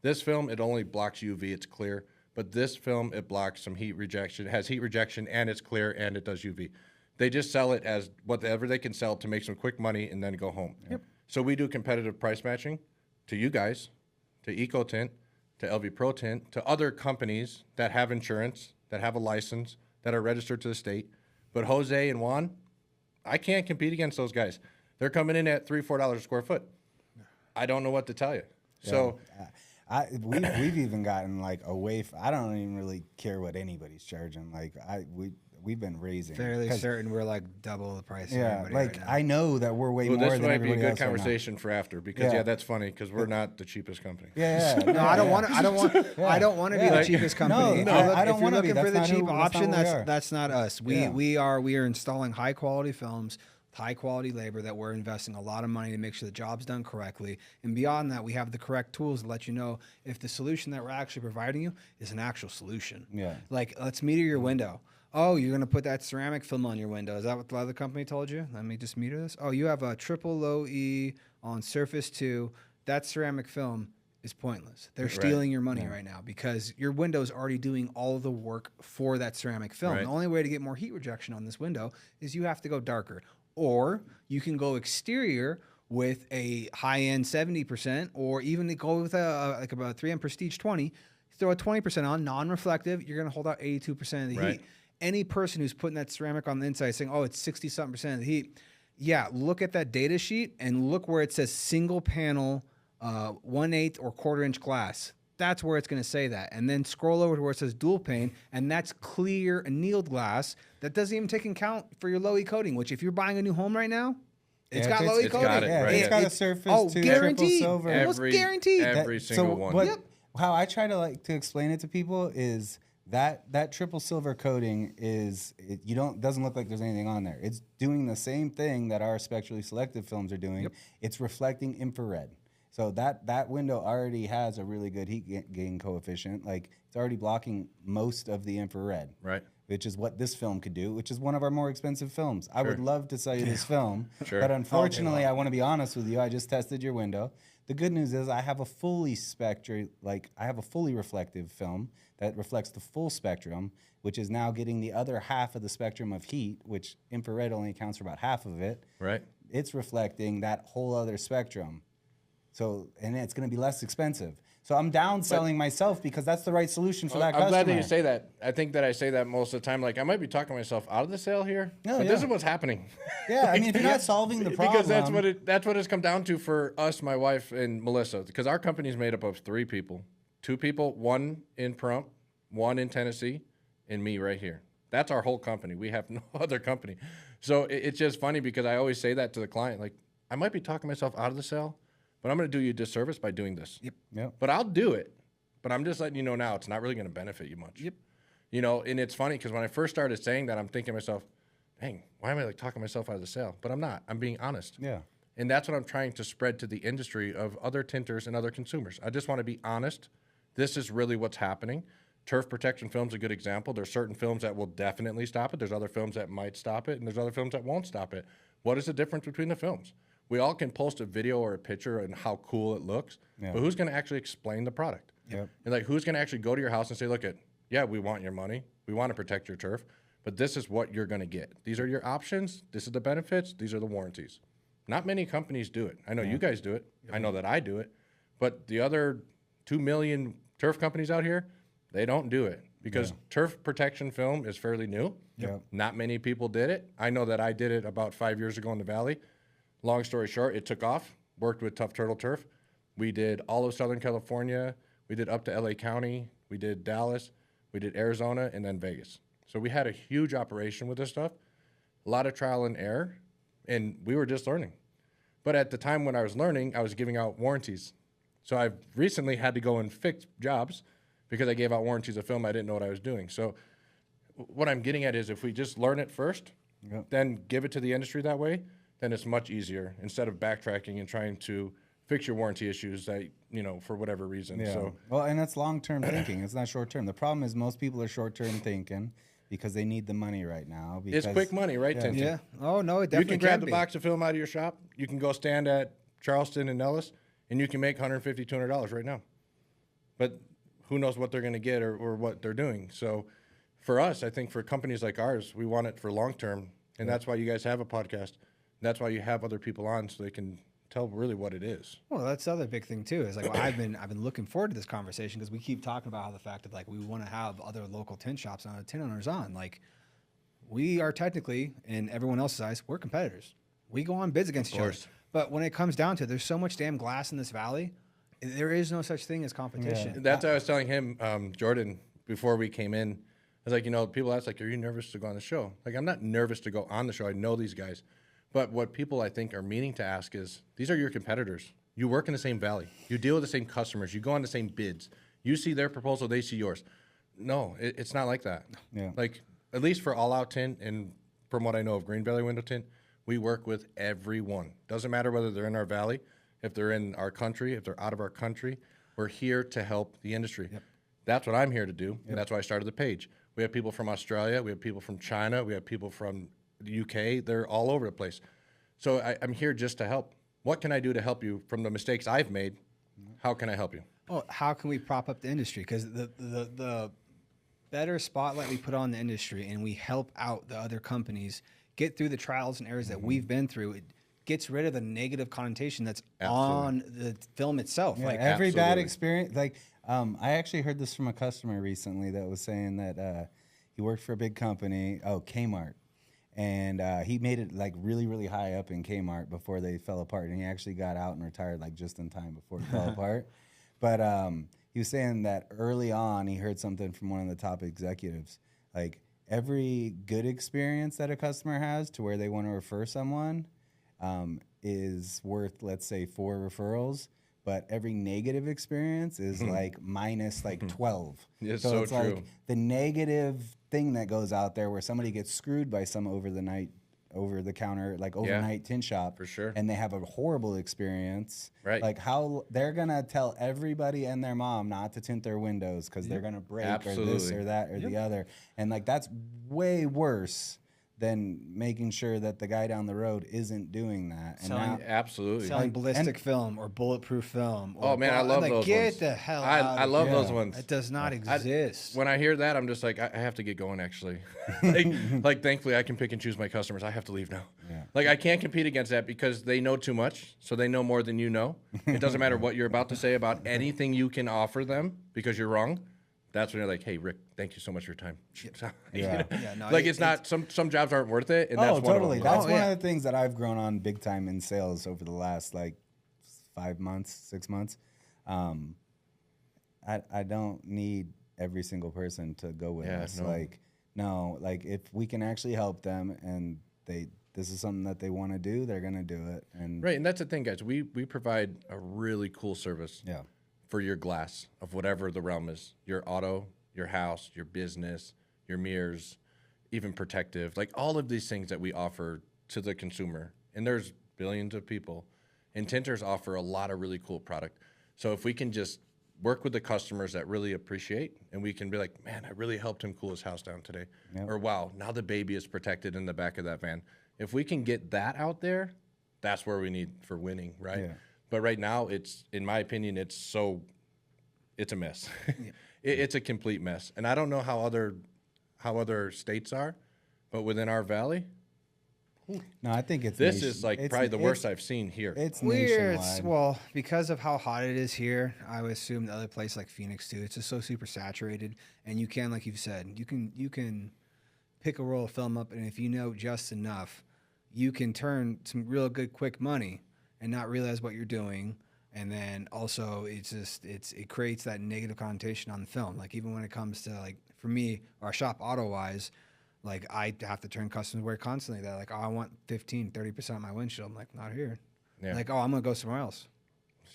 this film, it only blocks UV, it's clear. But this film, it blocks some heat rejection, has heat rejection, and it's clear, and it does UV. They just sell it as whatever they can sell to make some quick money and then go home. Yep. So we do competitive price matching to you guys, to Eco Tint, to LV Pro Tint, to other companies that have insurance, that have a license, that are registered to the state. But Jose and Juan, I can't compete against those guys. They're coming in at $3-4 a square foot. I don't know what to tell you. Yeah. So we've even gotten like away. I don't even really care what anybody's charging. Like we've been raising. Fairly certain we're like double the price. Of Yeah, everybody like right now. I know that we're way well, more this than might be a everybody good else right now. conversation for after because Yeah. that's funny because we're not the cheapest company. Yeah, No, I don't want to. I don't want. I don't want to be the cheapest company. No, If you're I don't if you're wanna be. looking for the That's not cheap who- that's not option, what we are. that's not us. Yeah. We are installing high quality films, high quality labor that we're investing a lot of money to make sure the job's done correctly. And beyond that, we have the correct tools to let you know if the solution that we're actually providing you is an actual solution. Yeah. Like let's meter your window. Oh, you're gonna put that ceramic film on your window. Is that what the other company told you? Let me just meter this. Oh, you have a triple low E on surface 2. That ceramic film is pointless. They're stealing your money right now because your window is already doing all of the work for that ceramic film. Right. The only way to get more heat rejection on this window is you have to go darker. Or you can go exterior with a high-end 70%, or even to go with like about 3M Prestige 20, throw a 20% on, non-reflective, you're going to hold out 82% of the Right. heat. Any person who's putting that ceramic on the inside saying, oh, it's 60-something% of the heat, yeah, look at that data sheet and look where it says single panel 1/8 or 1/4 inch glass. That's where it's going to say that. And then scroll over to where it says dual pane, and that's clear annealed glass. That doesn't even take into account for your low E coating, which if you're buying a new home right now, it's got low E it's coating. got it, Yeah, right. it's got a surface Oh, too, guaranteed. triple silver. Almost guaranteed. Every single one. What, Yep. How I try to like to explain it to people is that triple silver coating is doesn't look like there's anything on there. It's doing the same thing that our spectrally selective films are doing. Yep. It's reflecting infrared. So that window already has a really good heat gain coefficient. Like it's already blocking most of the infrared. Right. Which is what this film could do, which is one of our more expensive films. I would love to sell you this film, Sure. but unfortunately, I want to be honest with you. I just tested your window. The good news is I have a fully reflective film that reflects the full spectrum, which is now getting the other half of the spectrum of heat, which infrared only accounts for about half of it. Right. It's reflecting that whole other spectrum. So, and it's going to be less expensive. So I'm downselling myself because that's the right solution for that I'm customer. glad that you say that. I think that I say that most of the time. Like I might be talking myself out of the sale here, No, but yeah. this is what's happening. Yeah, I mean, if you're not solving the problem, because that's what it's come down to for us, my wife and Melissa. Because our company is made up of 3 people, 2 people, 1 in Pahrump, 1 in Tennessee, and me right here. That's our whole company. We have no other company. So it's just funny because I always say that to the client. Like I might be talking myself out of the sale, but I'm going to do you a disservice by doing this. Yep. But I'll do it. But I'm just letting you know now, it's not really going to benefit you much. Yep. You know, and it's funny because when I first started saying that, I'm thinking to myself, dang, why am I like talking myself out of the sale? But I'm not. I'm being honest. Yeah. And that's what I'm trying to spread to the industry of other tinters and other consumers. I just want to be honest. This is really what's happening. Turf protection film's a good example. There's certain films that will definitely stop it. There's other films that might stop it, and there's other films that won't stop it. What is the difference between the films? We all can post a video or a picture and how cool it looks, but who's going to actually explain the product? Yep. And like, who's going to actually go to your house and say, look, we want your money. We want to protect your turf, but this is what you're going to get. These are your options. This is the benefits. These are the warranties. Not many companies do it. I know you guys do it. I know that I do it, but the other 2 million turf companies out here, they don't do it because turf protection film is fairly new. Yep. Not many people did it. I know that I did it about 5 years ago in the Valley. Long story short, it took off. worked with Tough Turtle Turf. We did all of Southern California. We did up to LA County. We did Dallas. We did Arizona and then Vegas. So we had a huge operation with this stuff, a lot of trial and error, and we were just learning. But at the time when I was learning, I was giving out warranties. So I've recently had to go and fix jobs because I gave out warranties of film I didn't know what I was doing. So what I'm getting at is if we just learn it first, then give it to the industry that way, then it's much easier instead of backtracking and trying to fix your warranty issues that, you know, for whatever reason. Yeah. So Well, and that's long-term thinking. It's not short-term. The problem is most people are short-term thinking because they need the money right now. it's quick money, right, Tinting? Yeah. Oh no, it You definitely can grab the be. box of film out of your shop. You can go stand at Charleston and Nellis, and you can make $150, $200 right now. But who knows what they're going to get or what they're doing. So for us, I think for companies like ours, we want it for long-term, and that's why you guys have a podcast. That's why you have other people on so they can tell really what it is. Well, that's the other big thing too. Is like well, I've been looking forward to this conversation because we keep talking about how the fact that like we want to have other local tint shops and other tint owners on. Like we are technically, in everyone else's eyes, we're competitors. We go on bids against each other. But when it comes down to it, there's so much damn glass in this valley. There is no such thing as competition. That's what I was telling him, Jordan, before we came in. I was like, you know, people ask, like, are you nervous to go on the show? Like, I'm not nervous to go on the show. I know these guys. But what people, I think, are meaning to ask is, these are your competitors. You work in the same valley. You deal with the same customers. You go on the same bids. You see their proposal, they see yours. No, it's not like that. Yeah. Like, at least for All Out Tint, and from what I know of Green Valley Window Tint, we work with everyone. Doesn't matter whether they're in our valley, if they're in our country, if they're out of our country. We're here to help the industry. That's what I'm here to do, and that's why I started the page. We have people from Australia. We have people from China. We have people from the UK. They're all over the place. So I'm here just to help. What can I do to help you from the mistakes I've made? How can I help you? Oh, how can we prop up the industry? Because the better spotlight we put on the industry and we help out the other companies get through the trials and errors that we've been through, it gets rid of the negative connotation that's on the film itself. Yeah, Like every bad absolutely. experience. Like, I actually heard this from a customer recently that was saying that he worked for a big company, Kmart, and he made it like really, really high up in Kmart before they fell apart, and he actually got out and retired like just in time before it fell apart. But he was saying that early on he heard something from one of the top executives, like every good experience that a customer has to where they want to refer someone is worth, let's say, 4 referrals, but every negative experience is like minus like 12. It's so so it's true. like the negative thing that goes out there where somebody gets screwed by some over the counter, like overnight tint shop, for sure. and they have a horrible experience. Right. Like how they're gonna tell everybody and their mom not to tint their windows because they're gonna break or this Absolutely. or that or the other, and like that's way worse than making sure that the guy down the road isn't doing that. And Selling- now, Absolutely. selling Like, ballistic film or bulletproof film. Or Oh man, I love like, those get ones. the hell I out of love here. those ones. It does not exist. When I hear that, I'm just like, I have to get going. Actually, like thankfully, I can pick and choose my customers. I have to leave now. Yeah. Like I can't compete against that because they know too much, so they know more than you know. It doesn't matter what you're about to say about anything you can offer them because you're wrong. That's when you're like, hey, Rick, thank you so much for your time. Yeah. Yeah, no, Like it's not some jobs aren't worth it, and that's one totally. of them. That's Oh, one yeah. of the things that I've grown on big time in sales over the last like 5 months, 6 months. I don't need every single person to go with Yeah, us. no. Like, no, like if we can actually help them and this is something that they want to do, they're gonna do it. And Right, and that's the thing, guys. We provide a really cool service. yeah, For your glass of whatever the realm is, your auto, your house, your business, your mirrors, even protective, like all of these things that we offer to the consumer. And there's billions of people, and tinters offer a lot of really cool product. So if we can just work with the customers that really appreciate, and we can be like, man, I really helped him cool his house down today. Yep. Or wow, now the baby is protected in the back of that van. If we can get that out there, that's where we need for winning, right? Yeah. But right now, it's, in my opinion, it's a mess. It's a complete mess. And I don't know how other states are, but within our valley, no, I think it's this is like it's- probably the worst it's- I've seen here. It's Weird. nationwide. Well, because of how hot it is here, I would assume the other place like Phoenix too. It's just so super saturated, and you can, like you've said, you can pick a roll of film up, and if you know just enough, you can turn some real good quick money and not realize what you're doing. And then also it creates that negative connotation on the film. Like even when it comes to like, for me, our shop auto wise, like I have to turn customers away constantly. They're like, oh, I want 15-30% of my windshield. I'm like, not here. Yeah. Like, oh, I'm going to go somewhere else.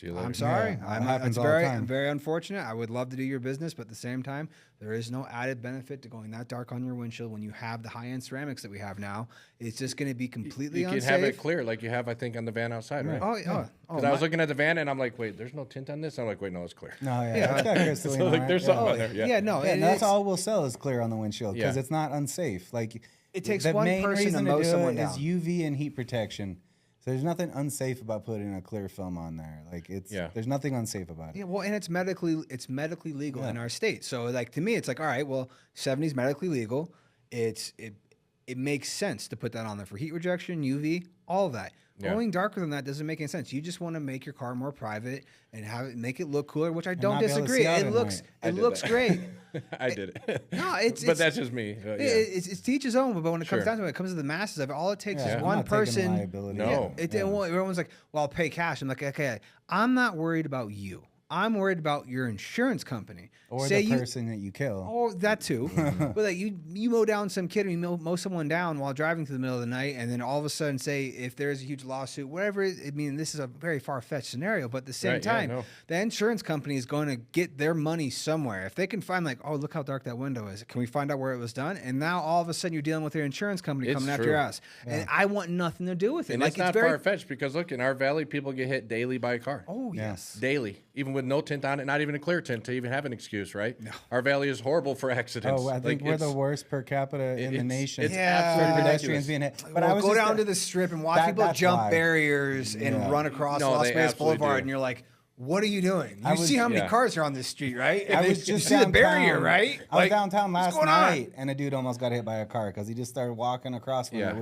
See you later. I'm sorry. Yeah, that happens all the very, time. very unfortunate. I would love to do your business, but at the same time, there is no added benefit to going that dark on your windshield when you have the high-end ceramics that we have now. It's just going to be completely You can unsafe. have it clear like you have, I think, on the van outside, right? Oh, I was looking at the van and I'm like, wait, there's no tint on this? I'm like, wait, no, it's clear. No, yeah, it's got crystalline So on like, it. there's Yeah. something on there. Yeah. yeah, no, Yeah, and that's it's- all we'll sell is clear on the windshield because Yeah. it's not unsafe. Like It takes the one main person to reason mow do someone it is down. UV and heat protection. So there's nothing unsafe about putting a clear film on there. Like there's nothing unsafe about it. Yeah, well, and it's medically legal in our state. So like to me, it's like, all right, well, 70 is medically legal. It makes sense to put that on there for heat rejection, UV, all of that. Yeah. Going darker than that doesn't make any sense. You just want to make your car more private and make it look cooler, which I don't not be able to disagree. see out It at looks night. it looks great. I did it. No, it's but that's just me. Yeah. It's to each his own. But when it comes Sure. down to it, it comes to the masses of it. All it takes Yeah, is I'm one not taking person. liability. No. Everyone's like, well, I'll pay cash. I'm like, okay, I'm not worried about you. I'm worried about your insurance company. Or Say the you, person that you kill. Oh, that too. But like you mow down some kid or you mow someone down while driving through the middle of the night, and then all of a sudden say if there's a huge lawsuit, whatever. I mean, this is a very far fetched scenario, but at the same Right, yeah, time, no. the insurance company is going to get their money somewhere. If they can find like, oh, look how dark that window is. Can we find out where it was done? And now all of a sudden you're dealing with your insurance company It's coming after true. your ass, and I want nothing to do with it. And like it's not very. far fetched because look, in our valley, people get hit daily by a car. Oh Yeah. yes. Daily, even with no tint on it, not even a clear tint to even have an excuse, right? No. Our valley is horrible for accidents. Oh, I think we're the it's- worst per capita in the it's- nation. it's Yeah. absolutely for ridiculous. pedestrians being hit. But Well, I was go just down to the strip and watch people that's jump why. barriers and Yeah. run across No, Las they Vegas absolutely Boulevard, do. and you're like, "What are you doing? You I was- see how many yeah. cars are on this street, right? And I then was you just see the barrier, downtown. right? I was Like, downtown what's last going on? night, and a dude almost got hit by a car because he just started walking across when Yeah.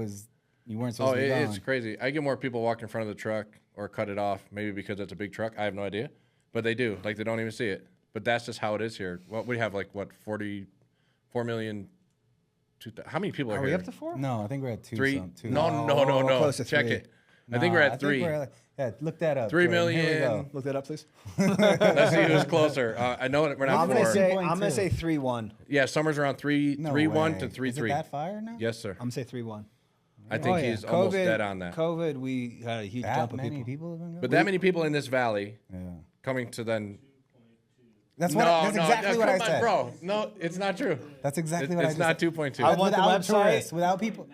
you weren't Oh, supposed to be it's going. crazy. I get more people walk in front of the truck or cut it off, maybe because it's a big truck. I have no idea, but they do. Like they don't even see it. But that's just how it is here. Well, we have like what 44 million. How many people are Are here? we up to 4? No, I think we're at two. Three? Two. No. close to Check 3. it. I think we're at 3. Yeah, look that up. 3 Jordan. Here we million. go. Look that up, please. Let's see who's closer. I know we're not I'm gonna 4. say 2.2. 3-1. Yeah, Summer's around 3, No 3-1 way. to 3-3. Is it that fire now? Yes, sir. I'm gonna say 3-1. I think he's almost dead on that. COVID, we had a huge That jump of many people. have been going? But that many people in this valley Yeah. coming to then. That's exactly what I come on, said. bro. No, it's not true. That's exactly what I It's just not said. 2.2. I want the Without website. tourists, without people.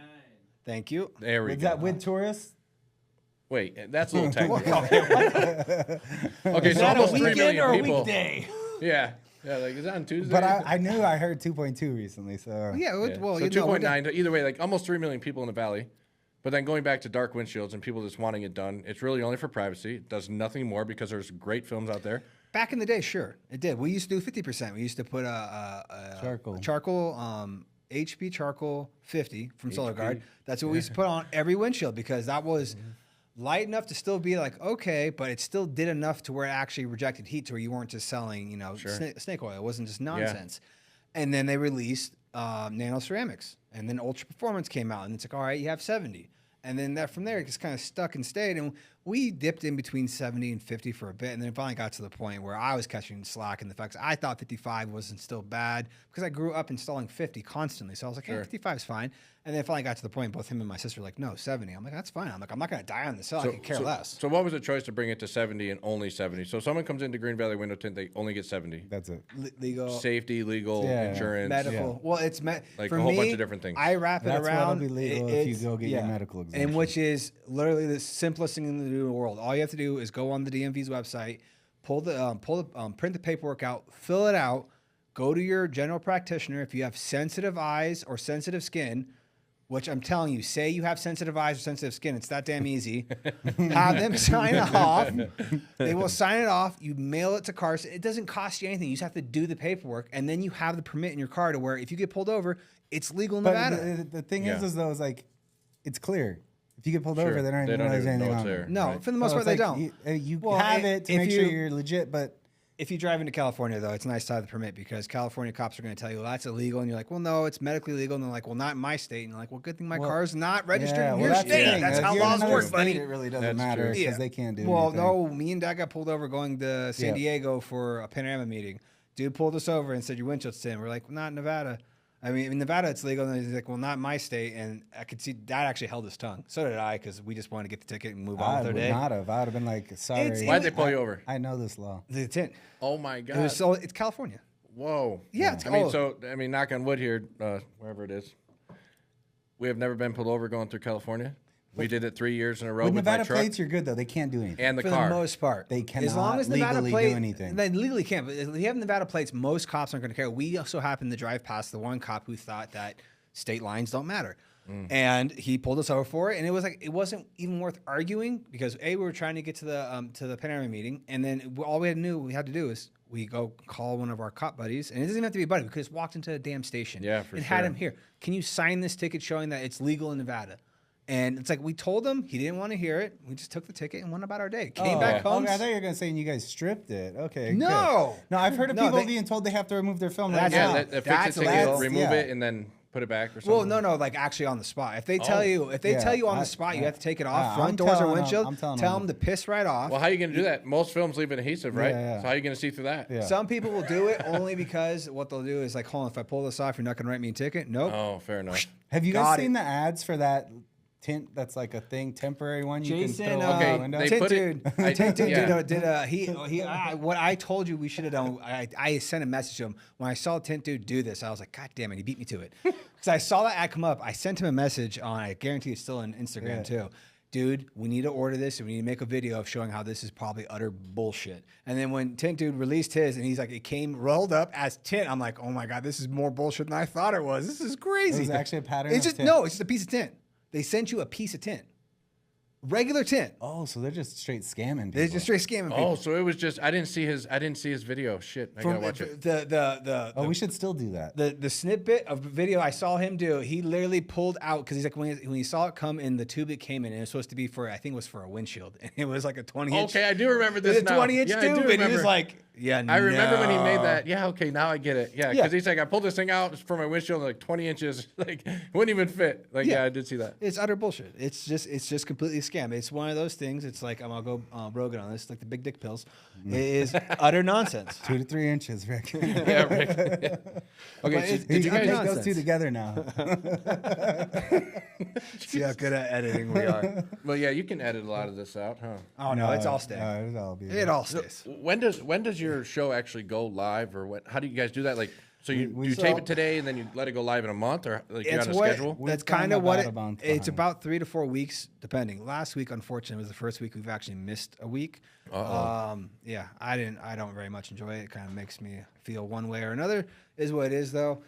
Thank you. There we With go. that with tourists? Wait, that's a little technical. Okay, so Is that a almost 3 weekend million or a people. weekday? Yeah, like is that on Tuesday? But I knew I heard 2.2 recently, so Yeah, Yeah. well, so you know, 2.9. Either way, like almost 3 million people in the valley. But then going back to dark windshields and people just wanting it done, it's really only for privacy. It does nothing more because there's great films out there. back in the day, sure, it did. We used to do 50%. We used to put a Charcoal. HP charcoal 50 from Solar Guard. That's what we used to put on every windshield because that was light enough to still be like okay, but it still did enough to where it actually rejected heat to where you weren't just selling snake oil. It wasn't just nonsense. And then they released nano ceramics, and then Ultra Performance came out, and it's like all right, you have 70. And then that from there, it just kind of stuck and stayed. And we dipped in between 70 and 50 for a bit. And then it finally got to the point where I was catching slack in the fact I thought 55 wasn't still bad because I grew up installing 50 constantly. So I was like, hey, 55 is fine. And then it finally got to the point, both him and my sister were like, no, 70. I'm like, that's fine. I'm like, I'm not going to die on this hill. I could care less. So what was the choice to bring it to 70 and only 70? So if someone comes into Green Valley Window Tint, they only get 70. that's it. Legal. Safety, legal, Yeah. insurance. Medical. Well, it's Like for a whole me, bunch of different things. I wrap it That's around. what'll be legal if you go get your medical exemption. And which is literally the simplest thing to do in the world. All you have to do is go on the DMV's website, print the paperwork out, fill it out, go to your general practitioner. If you have sensitive eyes or sensitive skin, which I'm telling you, say you have sensitive eyes or sensitive skin, it's that damn easy. Have them sign it off. They will sign it off. You mail it to cars. It doesn't cost you anything. You just have to do the paperwork, and then you have the permit in your car to where if you get pulled over, it's legal in But Nevada. the thing Yeah. is though, is like, it's clear. If you get pulled Sure. over, they don't They even don't realize even know anything it's on there. it. No, Right. for the most So part, it's they like don't. You Well, have it to if make sure you- you're legit, but If you drive into California, though, it's nice to have the permit because California cops are going to tell you, well, that's illegal. And you're like, well, no, it's medically legal. And they're like, well, not in my state. And you're like, well, good thing my car's not registered in your that's the state. thing. That's If how you're in laws another work, state, buddy. It really doesn't That's matter true. because they can't do Well, anything. no, me and Dad got pulled over going to San Diego for a Panorama meeting. Dude pulled us over and said, your windshield's tin. We're like, well, not in Nevada. I mean, in Nevada, it's legal. And he's like, well, not in my state. And I could see Dad actually held his tongue. So did I, because we just wanted to get the ticket and move on I with our would day. not have. I would have been like, sorry. Why'd they pull you over? I know this law. The tint. Oh my God. It's California. Whoa. Yeah, it's I mean, knock on wood here, wherever it is. We have never been pulled over going through California. We did it 3 years in a row With with Nevada my truck plates, you're good though. They can't do anything. and the For car. the most part, They cannot as long as Nevada legally do plate, anything. They legally can't. But if you have Nevada plates, most cops aren't going to care. We also happened to drive past the one cop who thought that state lines don't matter, and he pulled us over for it. And it was like it wasn't even worth arguing because we were trying to get to the Panorama meeting, and then all we had to do is we go call one of our cop buddies, and it doesn't even have to be a buddy. We could just walked into a damn station, Yeah, for and had sure. him here. Can you sign this ticket showing that it's legal in Nevada? And it's like we told him, he didn't want to hear it. We just took the ticket and went about our day. Came back home. Okay, I thought you were gonna say you guys stripped it. Okay. No. Good. No, I've heard of No, people they- being told they have to remove their film. That's right Yeah, now. that fix That's it ticket, last- remove yeah. it, and then put it back or something. Well, no, like actually on the spot. If they tell you, tell you on the spot, you have to take it off, I'm front doors or telling 'em, windshield. I'm telling Tell 'em. them to piss right off. Well, how are you going to do that? Most films leave an adhesive, right? Yeah. So how are you going to see through that? Yeah. Some people will do it only because what they'll do is like, hold on, if I pull this off, you're not going to write me a ticket. Nope. Oh, fair enough. Have you Got guys it. seen the ads for that tint? That's like a thing, temporary one. You Jason, can throw out okay, the window. they Tint put it- dude, I- Tint dude yeah. what I told you we should have done. I sent a message to him when I saw Tint dude do this. I was like, God damn it, he beat me to it because I saw that ad come up. I sent him a message on. I guarantee it's still on Instagram too. Dude, we need to order this and we need to make a video of showing how this is probably utter bullshit. And then when Tint Dude released his and he's like, it came rolled up as tint, I'm like, oh my God, this is more bullshit than I thought it was. This is crazy. It was actually a pattern It's of just tint. no, it's just a piece of tint. They sent you a piece of tint. Regular tint. Oh, so they're just straight scamming people. They're just straight scamming people. Oh, so it was just I didn't see his video. Shit, I gotta watch it. we should still do that. The snippet of video I saw him do, he literally pulled out because he's like when he saw it come in the tube it came in, and it was supposed to be for I think it was for a windshield, and it was like a 20-inch. Okay, I do remember this It's a now. 20-inch Yeah, I tube, do and he was remember. like, yeah, I remember when he made no. that. Yeah, okay, now I get it. Yeah, Yeah. because he's like, I pulled this thing out for my windshield, like 20 inches, like it wouldn't even fit. Like, yeah, I did see that. It's utter bullshit. It's just completely a scam. It's one of those things. It's like I'll go Rogan on this, like the big dick pills. It is utter nonsense. 2 to 3 inches, Rick. Yeah, Rick. Okay, But so it's- did you I guys? take nonsense. those two together now. See how good at editing we are. Well, yeah, you can edit a lot of this out, huh? Oh no, it's all staying. No, it'll all be. It all stays. When does your show actually go live, or what? How do you guys do that? Like, so you We- tape it today and then you let it go live in a month, or like you're on a schedule? We've That's gone kind of what about a month it's behind. about 3 to 4 weeks, depending. Last week, unfortunately, was the first week we've actually missed a week. Yeah, I don't very much enjoy it. It kind of makes me feel one way or another. Is what it is, though.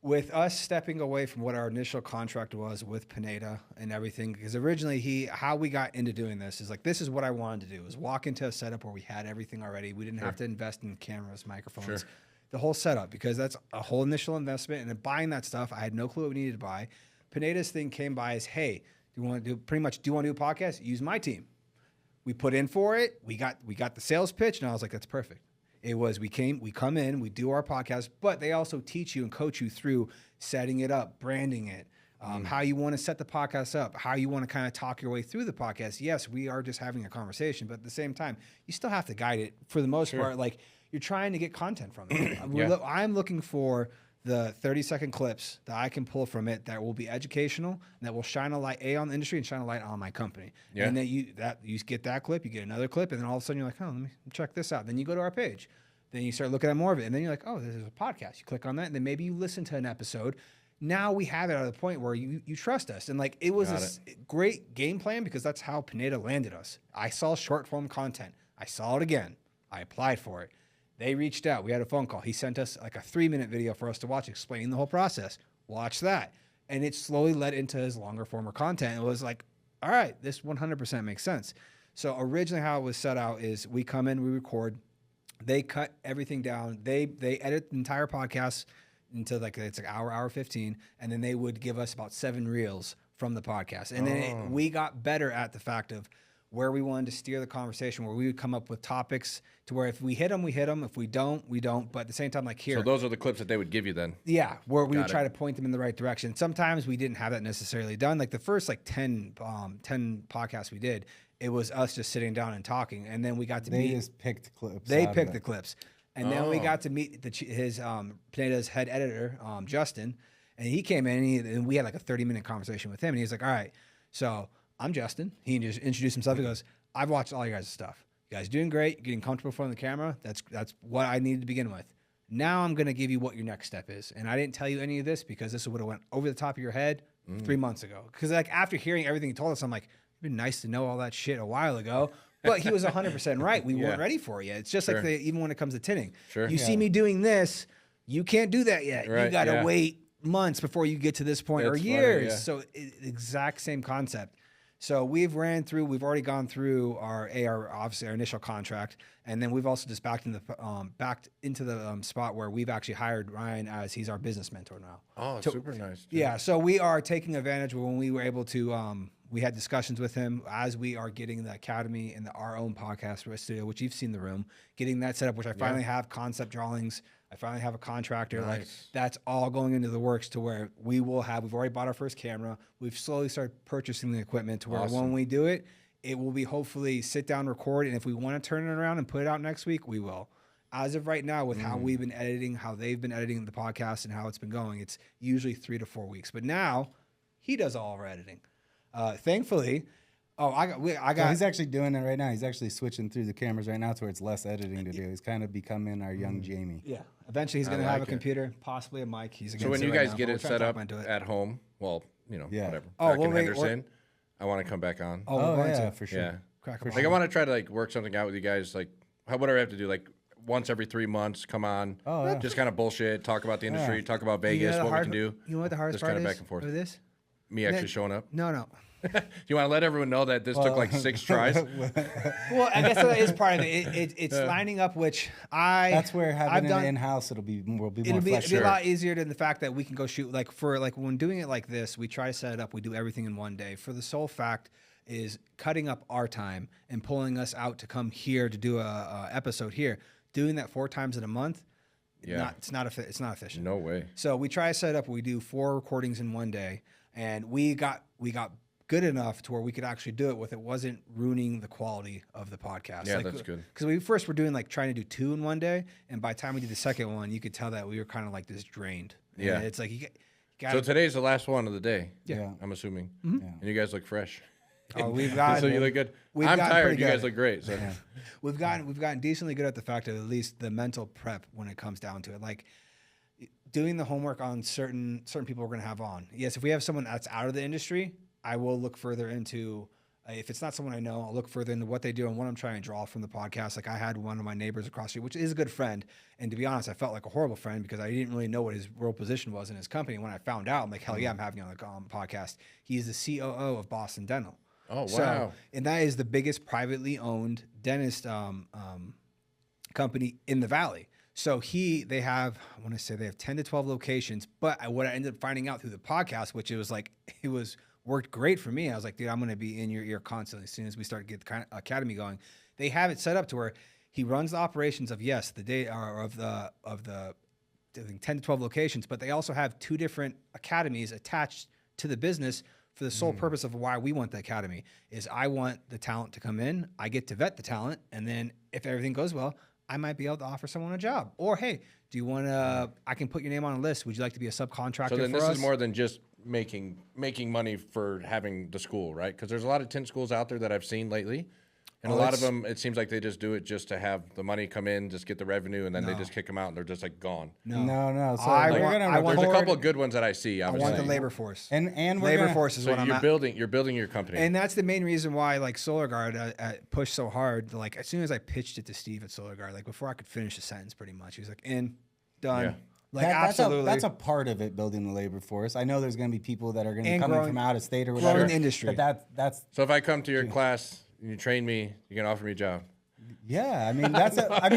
With us stepping away from what our initial contract was with Pineda and everything, because originally how we got into doing this is like, this is what I wanted to do, is walk into a setup where we had everything already. We didn't have to invest in cameras, microphones, the whole setup, because that's a whole initial investment. And then buying that stuff, I had no clue what we needed to buy. Pineda's thing came by as, hey, do you want to do a podcast? Use my team. We put in for it. We got the sales pitch, and I was like, that's perfect. It was we come in, we do our podcast, but they also teach you and coach you through setting it up, branding it, how you want to set the podcast up, how you want to kind of talk your way through the podcast. Yes, we are just having a conversation, but at the same time, you still have to guide it for the most part. Like you're trying to get content from it. I'm looking for the 30-second clips that I can pull from it that will be educational and that will shine a light on the industry and shine a light on my company. Yeah. And then you get that clip, you get another clip, and then all of a sudden you're like, oh, let me check this out. Then you go to our page. Then you start looking at more of it. And then you're like, oh, this is a podcast. You click on that, and then maybe you listen to an episode. Now we have it at a point where you trust us. And like it was a great game plan because that's how Pineda landed us. I saw short form content. I saw it again. I applied for it. They reached out. We had a phone call. He sent us like a 3-minute video for us to watch, explaining the whole process. Watch that. And it slowly led into his longer form of content. It was like, all right, this 100% makes sense. So originally how it was set out is we come in, we record, they cut everything down. They edit the entire podcast into it's like hour 15. And then they would give us about 7 reels from the podcast. And then we got better at the fact of where we wanted to steer the conversation, where we would come up with topics to where if we hit them, we hit them. If we don't, we don't. But at the same time, like here. So those are the clips that they would give you then? Yeah, where we would Got try it. to point them in the right direction. Sometimes we didn't have that necessarily done. Like the first 10 podcasts we did, it was us just sitting down and talking. And then we got to They meet. just picked clips. They out of picked it. the clips. And then we got to meet his Pineda's head editor, Justin. And he came in and we had like a 30-minute conversation with him. And he was like, all right, so I'm Justin. He just introduced himself. He goes, I've watched all your guys' stuff. You guys doing great. You're getting comfortable in front of the camera. That's what I needed to begin with. Now I'm going to give you what your next step is. And I didn't tell you any of this because this would have went over the top of your head 3 months ago. Because like after hearing everything he told us, I'm like, it'd been nice to know all that shit a while ago. But he was 100% right. We weren't ready for you. It's just like even when it comes to tinting. Sure. You see me doing this, you can't do that yet. Right, You got to yeah. wait months before you get to this point, or That's funny, years. yeah. So exact same concept. So we've already gone through our obviously our initial contract, and then we've also just backed into the spot where we've actually hired Ryan as he's our business mentor now. Oh, super nice. dude. Yeah, so we are taking advantage of when we were able to. We had discussions with him as we are getting the academy and our own podcast studio, which you've seen the room, getting that set up, which I finally have concept drawings. I finally have a contractor. Like Nice. that's all going into the works to where we've already bought our first camera. We've slowly started purchasing the equipment to where when we do it, it will be hopefully sit down, record, and if we want to turn it around and put it out next week, we will. As of right now, with how we've been editing, how they've been editing the podcast, and how it's been going, it's usually 3 to 4 weeks. But now he does all of our editing. Thankfully, He's actually doing it right now. He's actually switching through the cameras right now to where it's less editing to do. He's kind of becoming our young Jamie. yeah. Eventually, he's going to like have a it. computer, possibly a mic. He's So when you guys get it set up at home, well, Yeah. whatever. Oh, Back well, in wait, Henderson, I want to come back on. Oh, we're going yeah, to. for sure. yeah. Crack a Like bomb. I want to try to like work something out with you guys. Like, what do I have to do? Like once every 3 months, come on. Oh, yeah. Just kind of bullshit, talk about the industry, talk about You know Vegas, the what we hard- can do. You know what the hardest Just part kind is of back and forth. of this? Me actually showing up. No. Do you want to let everyone know that this took like 6 tries? Well, I guess that is part of it. It's lining up, which That's where I've having done. it in house it'll be more It'll be flesh. a lot easier than the fact that we can go shoot when doing it like this. We try to set it up. We do everything in one day. For the sole fact is cutting up our time and pulling us out to come here to do a episode here. Doing that 4 times in a month. Yeah. It's not efficient. No way. So we try to set it up. We do 4 recordings in one day, and we got good enough to where we could actually do it with it wasn't ruining the quality of the podcast. Yeah, that's good. Because we first were doing trying to do 2 in one day, and by the time we did the second one, you could tell that we were kind of like this drained. And Yeah. it's like you got. So today's the last one of the day. Yeah. I'm assuming. Mm-hmm. And you guys look fresh. Oh, we've got. So you look good. we've I'm gotten tired. pretty You guys good. look great. So. We've gotten decently good at the fact of at least the mental prep when it comes down to it. Like doing the homework on certain people we're going to have on. Yes, if we have someone that's out of the industry, I will look further into. If it's not someone I know, I'll look further into what they do and what I'm trying to draw from the podcast. Like I had one of my neighbors across the street, which is a good friend. And to be honest, I felt like a horrible friend because I didn't really know what his real position was in his company. When I found out, I'm like, hell yeah, I'm having you on the podcast. He's the COO of Boston Dental. Oh, wow. So, and that is the biggest privately owned dentist company in the valley. So they have 10 to 12 locations. But what I ended up finding out through the podcast, which it was worked great for me. I was like, dude, I'm going to be in your ear constantly as soon as we start to get the academy going. They have it set up to where he runs the operations of the I think 10 to 12 locations, but they also have 2 different academies attached to the business for the sole purpose of why we want the academy is I want the talent to come in. I get to vet the talent. And then if everything goes well, I might be able to offer someone a job. Or, hey, do you want to, I can put your name on a list. Would you like to be a subcontractor So then for this us? is more than just making money for having the school, right? Because there's a lot of tint schools out there that I've seen lately. And a lot of them, it seems like they just do it just to have the money come in, just get the revenue, and then they just kick them out, and they're just like gone. No. So I we're want- gonna I want There's a forward- couple of good ones that I see. I Obviously. want the labor force. and we're labor gonna, force is So what I'm you're at. building your company. And that's the main reason why, like, Solar Guard pushed so hard. Like, as soon as I pitched it to Steve at Solar Guard, like, before I could finish the sentence, pretty much, he was like, "In, done." Yeah. Like, that's absolutely. that's a part of it, building the labor force. I know there's going to be people that are going to be And coming growing- from out of state or growing whatever. the industry. But that's So if I come to your class and you train me, you can offer me a job. yeah. I mean,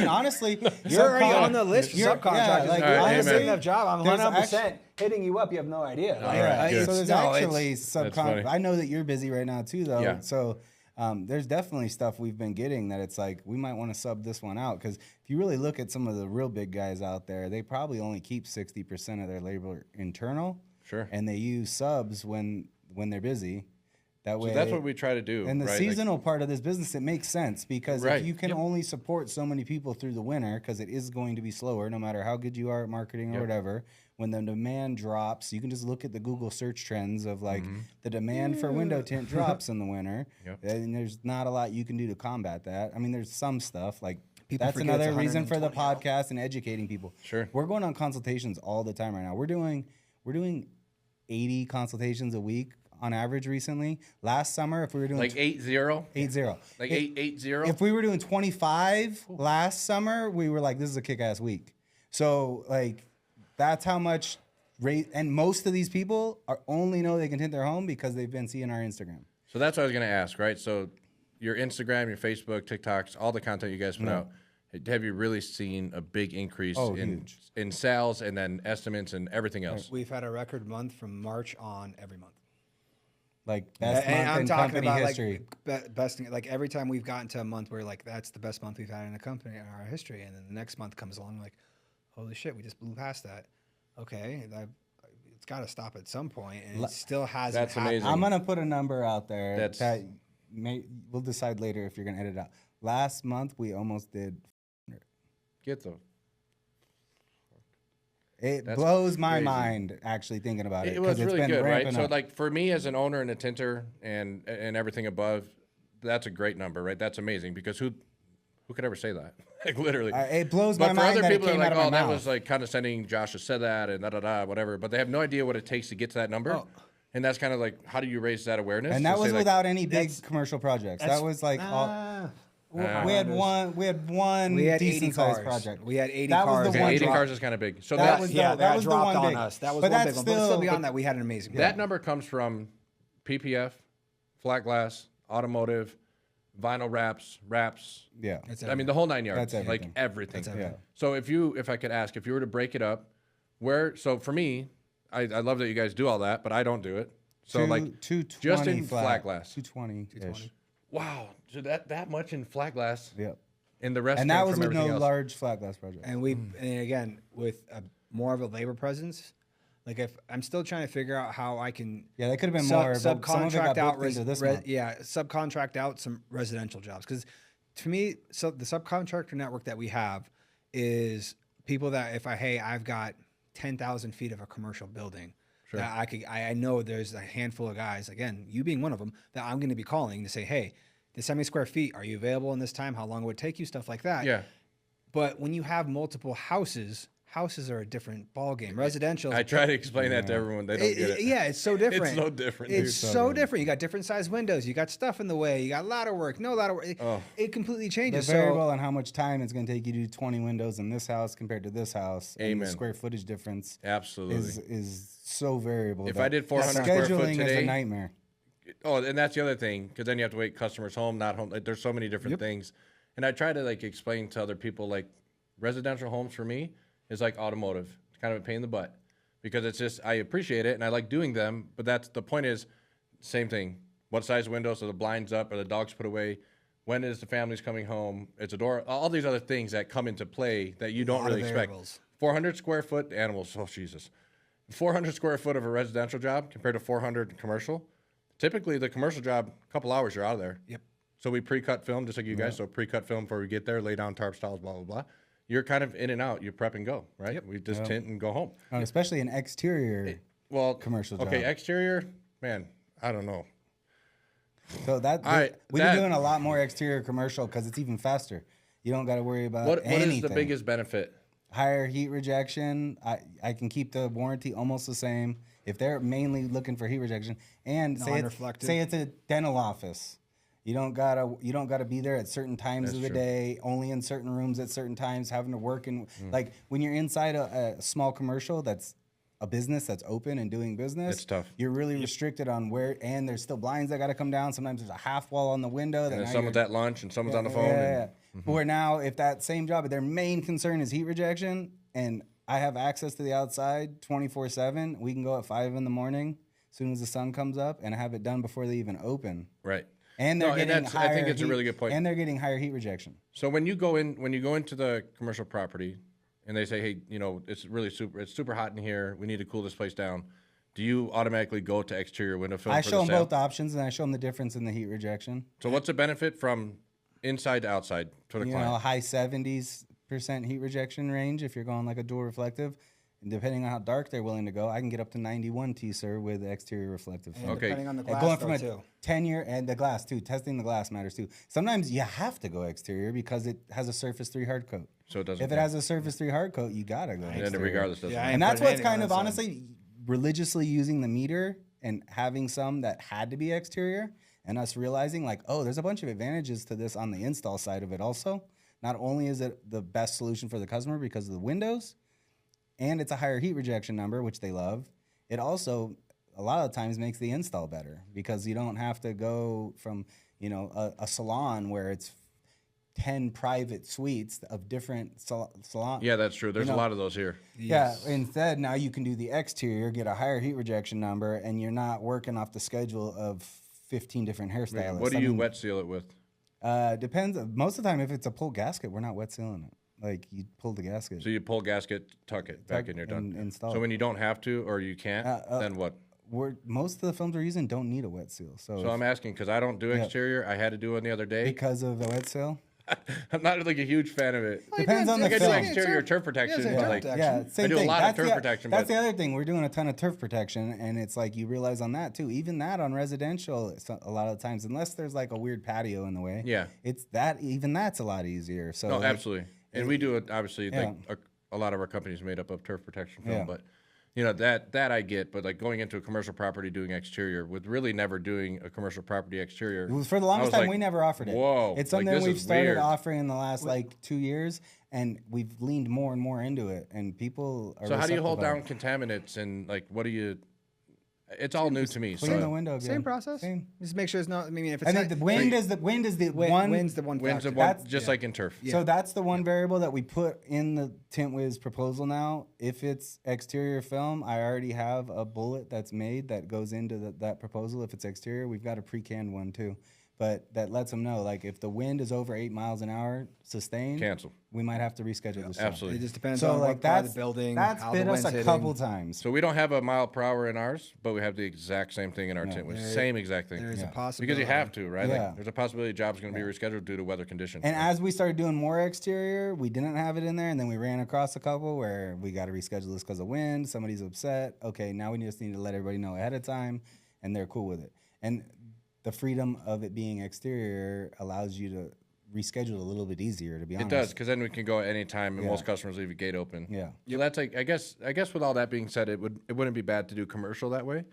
honestly, You're already on the list for subcontractors. Yeah, like, Like, All right, honestly, amen. enough job. I'm There's 100% hitting you up. You have no idea. Like, right, good. So there's no, actually That's funny. I know that you're busy right now too, though. Yeah. So There's definitely stuff we've been getting that it's like we might want to sub this one out, because if you really look at some of the real big guys out there, they probably only keep 60% of their labor internal. Sure. And they use subs when they're busy. That way, So that's what we try to do. and the right? seasonal part of this business, it makes sense, because Right. if you can Yep. only support so many people through the winter, because it is going to be slower, no matter how good you are at marketing or Yep. whatever. When the demand drops, you can just look at the Google search trends of like Mm-hmm. the demand for window tint drops in the winter, Yep. and there's not a lot you can do to combat that. I mean, there's some stuff like People that's forget it's another reason for the 120 out. podcast and educating people. Sure. We're going on consultations all the time right now. We're doing 80 consultations a week on average recently. Last summer, if we were doing like 8-0, 8-0. like If- 8-0. If we were doing 25 last summer, we were like, this is a kick-ass week. So, like, that's how much rate. And most of these people only know they can tint their home because they've been seeing our Instagram. So that's what I was going to ask, right? So your Instagram, your Facebook, TikToks, all the content you guys put out, have you really seen a big increase huge. in sales and then estimates and everything else? We've had a record month from March on every month. Like, best And month I'm in talking company about history. like best, like every time we've gotten to a month where like that's the best month we've had in a company in our history, and then the next month comes along like, holy shit, we just blew past that. Okay, it's got to stop at some point, and it still hasn't. That's happened. amazing. I'm going to put a number out there That's- that we'll decide later if you're going to edit it out. Last month, we almost did. Get the. It That's blows my crazy. mind actually thinking about it. It was 'cause it's really been good, right? ramping So up. like for me as an owner and a tinter and everything above, that's a great number, right? That's amazing because who could ever say that? Like literally. It blows But my for mind other that it people, they're came like, out of my "Oh, that mouth. was like condescending." Josh has said that and da da da, whatever. But they have no idea what it takes to get to that number, and that's kind of like, how do you raise that awareness? And to that say, was like, without any big commercial projects. That was like all, we had one. We had one We had 80 decent sized cars. project. We had 80 That was cars. the okay, one 80 drop. cars is kind of big. So That that was Yeah, that was the dropped one on big. us. That was But one that's big one. But still still- beyond that, we had an amazing month. that number comes from PPF, flat glass, automotive, vinyl wraps. Yeah. I mean, the whole 9 yards. That's everything. Like everything. That's everything. Yeah. So if I could ask, if you were to break it up, so for me, I love that you guys do all that, but I don't do it. So like 220 just in flat glass. 220-ish. Wow, so that much in flat glass, Yep. and the rest And came that was from with everything no else. large flat glass project. And and again, with more of a labor presence, like if I'm still trying to figure out how I can Yeah, that could have been more. But some of it subcontract got out booked into this month. subcontract out some residential jobs, because to me, so the subcontractor network that we have is people that if I've got 10,000 feet of a commercial building. Sure. That I know there's a handful of guys, again, you being one of them, that I'm going to be calling to say, hey, the 70 square feet, are you available in this time? How long would it take you? Stuff like that. Yeah, But when you have multiple houses are a different ballgame. Residential. I try to explain that to everyone. They don't get it. Yeah, it's so different. It's so different, It's dude. so different. You got different size windows. You got stuff in the way. You got ladder work. No ladder work. It completely The changes. variable on how much time it's going to take you to do 20 windows in this house compared to this house. And Amen. the square footage difference Absolutely. is so variable. If that I did 400 square foot scheduling is today- a nightmare. Oh, and that's the other thing, because then you have to wait customers home, not home. Like, there's so many different things, and I try to like explain to other people like residential homes for me is like automotive. It's kind of a pain in the butt because it's just I appreciate it and I like doing them, but that's the point is same thing. What size windows are the blinds up? Are the dogs put away? When is the family's coming home? It's a door. All these other things that come into play that you don't lot of really expect. variables. 400 square foot animals. Oh Jesus, 400 square foot of a residential job compared to 400 commercial. Typically, the commercial job, a couple hours, you're out of there. Yep. So we pre-cut film, just like you guys. So pre-cut film before we get there, lay down tarp styles, blah, blah, blah. You're kind of in and out. You prep and go, right? We just tint and go home. And especially an exterior. Well, Commercial Okay, job. exterior, man, I don't know. So that All right, we've that- been doing a lot more exterior commercial because it's even faster. You don't got to worry about What anything. is the biggest benefit? Higher heat rejection. I can keep the warranty almost the same if they're mainly looking for heat rejection. And Non-reflective. say it's a dental office. You don't gotta be there at certain times of the day, only in certain rooms at certain times, having to work in like when you're inside a small commercial that's a business that's open and doing business. It's tough. You're really restricted on where, and there's still blinds that got to come down. Sometimes there's a half wall on the window. And then now someone's you're- at lunch and someone's on the phone. yeah. and- Where now, if that same job, if their main concern is heat rejection, and I have access to the outside 24/7, we can go at 5 in the morning as soon as the sun comes up, and have it done before they even open. Right. And they're No, and getting that's- higher I think it's a heat- really good point. And they're getting higher heat rejection. So when you go into the commercial property and they say, hey, it's super hot in here. We need to cool this place down. Do you automatically go to exterior window film I for show the them sale? both options, and I show them the difference in the heat rejection. So what's the benefit from inside to outside for the You client? know, high 70% heat rejection range if you're going like a dual reflective. And depending on how dark they're willing to go, I can get up to 91 T-SIR with exterior reflective film. Okay. Depending on the And glass, going from though, a too. 10-year, and the glass too. Testing the glass matters too. Sometimes you have to go exterior because it has a Surface 3 hard coat. So it doesn't. If it count. has a Surface 3 hard coat, you gotta go And exterior. then regardless, doesn't. Yeah, I matter. ain't And that's putting what's anything kind on of that side. honestly religiously using the meter and having some that had to be exterior, and us realizing like, oh, there's a bunch of advantages to this on the install side of it also. Not only is it the best solution for the customer because of the windows, and it's a higher heat rejection number, which they love. It also, a lot of times, makes the install better because you don't have to go from, a salon where it's 10 private suites of different salon. Yeah, that's true. There's a lot of those here. Yeah, instead, now you can do the exterior, get a higher heat rejection number, and you're not working off the schedule of 15 different hairstylists. What do you wet seal it with? Depends. Most of the time, if it's a pull gasket, we're not wet sealing it. Like, you pull the gasket. So you pull gasket, tuck it back in, you're done. and install So it. when you don't have to or you can't, then what? Most of the films we're using don't need a wet seal. So I'm asking because I don't do exterior. I had to do one the other day. because of the wet seal. I'm not like a huge fan of it. Depends on the Like I do film. exterior turf protection. Yeah, but turf like, protection. Yeah, same I do a thing. lot of That's turf the- protection, That's but- the other thing. We're doing a ton of turf protection, and it's like you realize on that too. Even that on residential, a lot of times, unless there's like a weird patio in the way. Yeah. it's that. Even that's a lot easier. So no, like, absolutely. And we do it obviously. Yeah. Like a lot of our companies made up of turf protection film, Yeah. but that I get. But like going into a commercial property doing exterior with really never doing a commercial property exterior. For the I longest was time, like, we never offered it. Whoa, It's like, something this we've is started weird. offering in the last like 2 years, and we've leaned more and more into it. And people are. So how do you hold receptive down of it. contaminants and like what do you? It's all new to me. Clean the So window again. Same process. Same. Just make sure it's not. I mean, if it's I not, think the wind is the one. wind's the one wins factor. the one, That's- just like in turf. So that's the one variable that we put in the TintWiz proposal now. If it's exterior film, I already have a bullet that's made that goes into that proposal. If it's exterior, we've got a pre-canned one too. But that lets them know, like, if the wind is over 8 miles an hour sustained, Cancel. we might have to reschedule the show. Absolutely. It just depends So on like what part of that's the building. that's how bit the us wind's a hitting. couple times. So we don't have a mile per hour in ours, but we have the exact same thing in our tent. With same exact thing. There's a Yeah. possibility Because you have to, right? Yeah. Like, there's a possibility the job's going to be rescheduled due to weather conditions. And as we started doing more exterior, we didn't have it in there, and then we ran across a couple where we got to reschedule this because of wind. Somebody's upset. Okay, now we just need to let everybody know ahead of time, and they're cool with it. And the freedom of it being exterior allows you to reschedule a little bit easier. To be It honest, does, because then we can go at any time, and Yeah. most customers leave a gate open. Yeah. So that's like, I guess with all that being said, it wouldn't be bad to do commercial that way.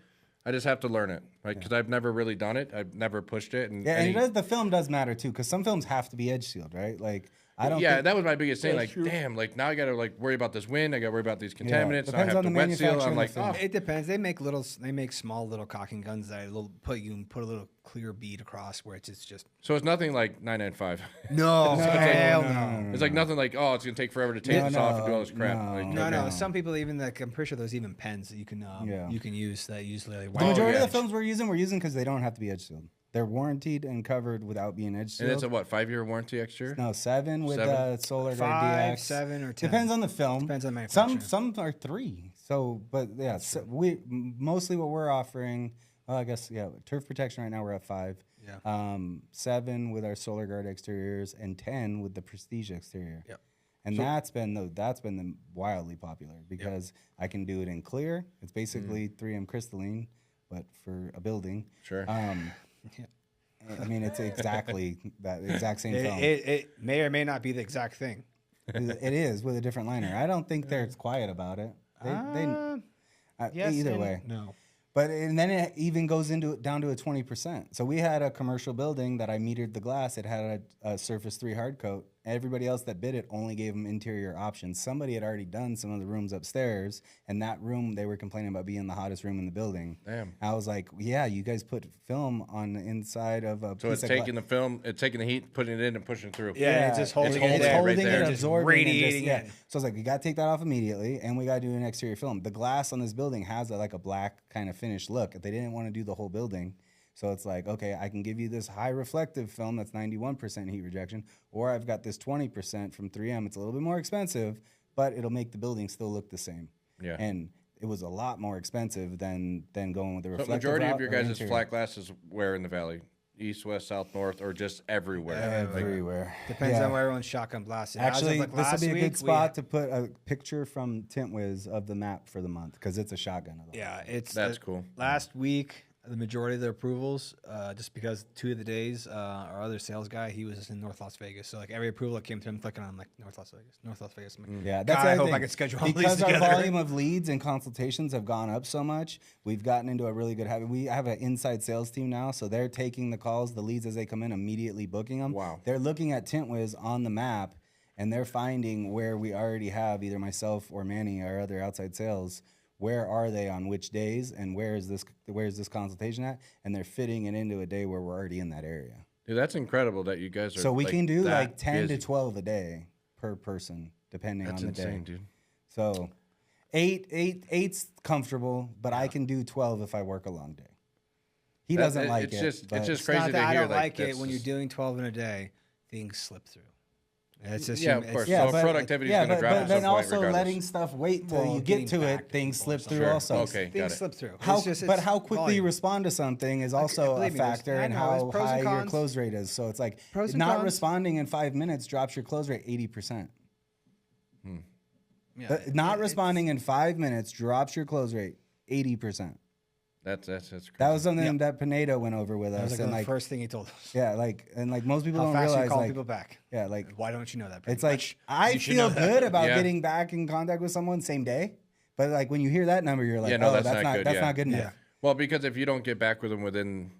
I just have to learn it, right? Because I've never really done it. I've never pushed it. And Yeah, and any- it does, the film does matter too, because some films have to be edge sealed, right? Like I don't. yeah, think, that was my biggest thing. Like, damn, like now I got to like worry about this wind. I got to worry about these contaminants. Now I Depends have on to the wet seal. manufacturer I'm and like, the film. oh, It depends. They make small little caulking guns that you can put a little clear bead across where it's just so it's nothing like 995. no, hell no. It's like nothing like, oh, it's gonna take forever to take this off and do all this crap. no. Like, No, okay. no. Some people even like I'm pretty sure there's even pens that you can Yeah. you can use that usually like The majority yeah. of the films we're using because they don't have to be edge sealed. They're warranted and covered without being edge And sealed. it's a what, 5-year warranty exterior? No, 7 with 7? Solar Guard 5, DX. 7, or 10. Depends on the film. Depends on the Some manufacturer. are 3. So, but yeah, so mostly what we're offering. Well, I guess turf protection right now we're at 5. Yeah. 7 with our Solar Guard exteriors and 10 with the Prestige exterior. Yep. And that's been wildly popular because I can do it in clear. It's basically 3M crystalline, but for a building. Sure. I mean, it's exactly that exact same film. It may or may not be the exact thing. It is with a different liner. I don't think they're quiet about it. Yes Either and way. no. But and then it even goes down to a 20%. So we had a commercial building that I metered the glass. It had a Surface 3 hard coat. Everybody else that bid it only gave them interior options. Somebody had already done some of the rooms upstairs, and that room they were complaining about being the hottest room in the building. Damn. I was like, yeah, you guys put film on the inside of a So piece it's of taking the film, it's taking the heat, putting it in, and pushing it through. Yeah, it's just holding It's it holding there. it right holding there. it, Just absorbing radiating it. Yeah. in. So I was like, we got to take that off immediately, and we got to do an exterior film. The glass on this building has like a black kind of finished look. They didn't want to do the whole building, So it's like, okay, I can give you this high reflective film that's 91% heat rejection, or I've got this 20% from 3M. It's a little bit more expensive, but it'll make the building still look the same. Yeah. And it was a lot more expensive than going with the So reflective majority route of your or guys' interior. flat glass is where in the valley? East, west, south, north, or just everywhere? Like, Everywhere. Depends Yeah. on where everyone's shotgun blasted. Actually, As of, like, this will last be a week, good we- spot to put a picture from Tint Wiz of the map for the month because it's a shotgun. Of the Yeah, it's That's cool. Last week, the majority of the approvals, just because 2 of the days, our other sales guy, he was in North Las Vegas. So like every approval that came to him, clicking on like North Las Vegas, North Las Vegas. I'm like, Yeah, God, that's the I other hope thing. I can schedule all these because our together. volume of leads and consultations have gone up so much. We've gotten into a really good habit. We have an inside sales team now, so they're taking the calls, the leads as they come in, immediately booking them. Wow. They're looking at TintWiz on the map, and they're finding where we already have either myself or Manny, our other outside sales. Where are they on which days, and where is this consultation at? And they're fitting it into a day where we're already in that area. Dude, that's incredible that you guys are. So we like, can do that like 10 busy. to 12 a day per person, depending That's on the insane, day. dude. So eight's comfortable, but I can do 12 if I work a long day. He doesn't like it's it. Just, but it's just It's crazy not to that I hear. don't like it that's when you're just- doing 12 in a day. Things slip through. It's just Yeah, of it's- course. yeah, So but, productivity is yeah, gonna but, drop but at then some point also regardless. letting stuff wait till Well, you get getting to back it, to things people slip or through Sure. also. Okay, got Things it. slip through. How, It's just, but it's how quickly volume. you respond to something is also a believe me, there's- factor I in know, how there's pros high and your cons. close rate is. So it's like Pros and not cons. responding in 5 minutes drops your close rate 80%. Yeah, Not responding in 5 minutes drops your close rate 80%. That's crazy. That was something that Pinedo went over with That us, was and like the like, first thing he told us. yeah, like, and like most people How don't fast you realize, call like, people back. yeah, like Why don't you know that? it's pretty like much? I You should feel know that. good about Yeah. getting back in contact with someone same day, but like when you hear that number, you're like, Yeah, no, oh, that's that's not not good, that's yeah. not good enough. Yeah. Well, because if you don't get back with them within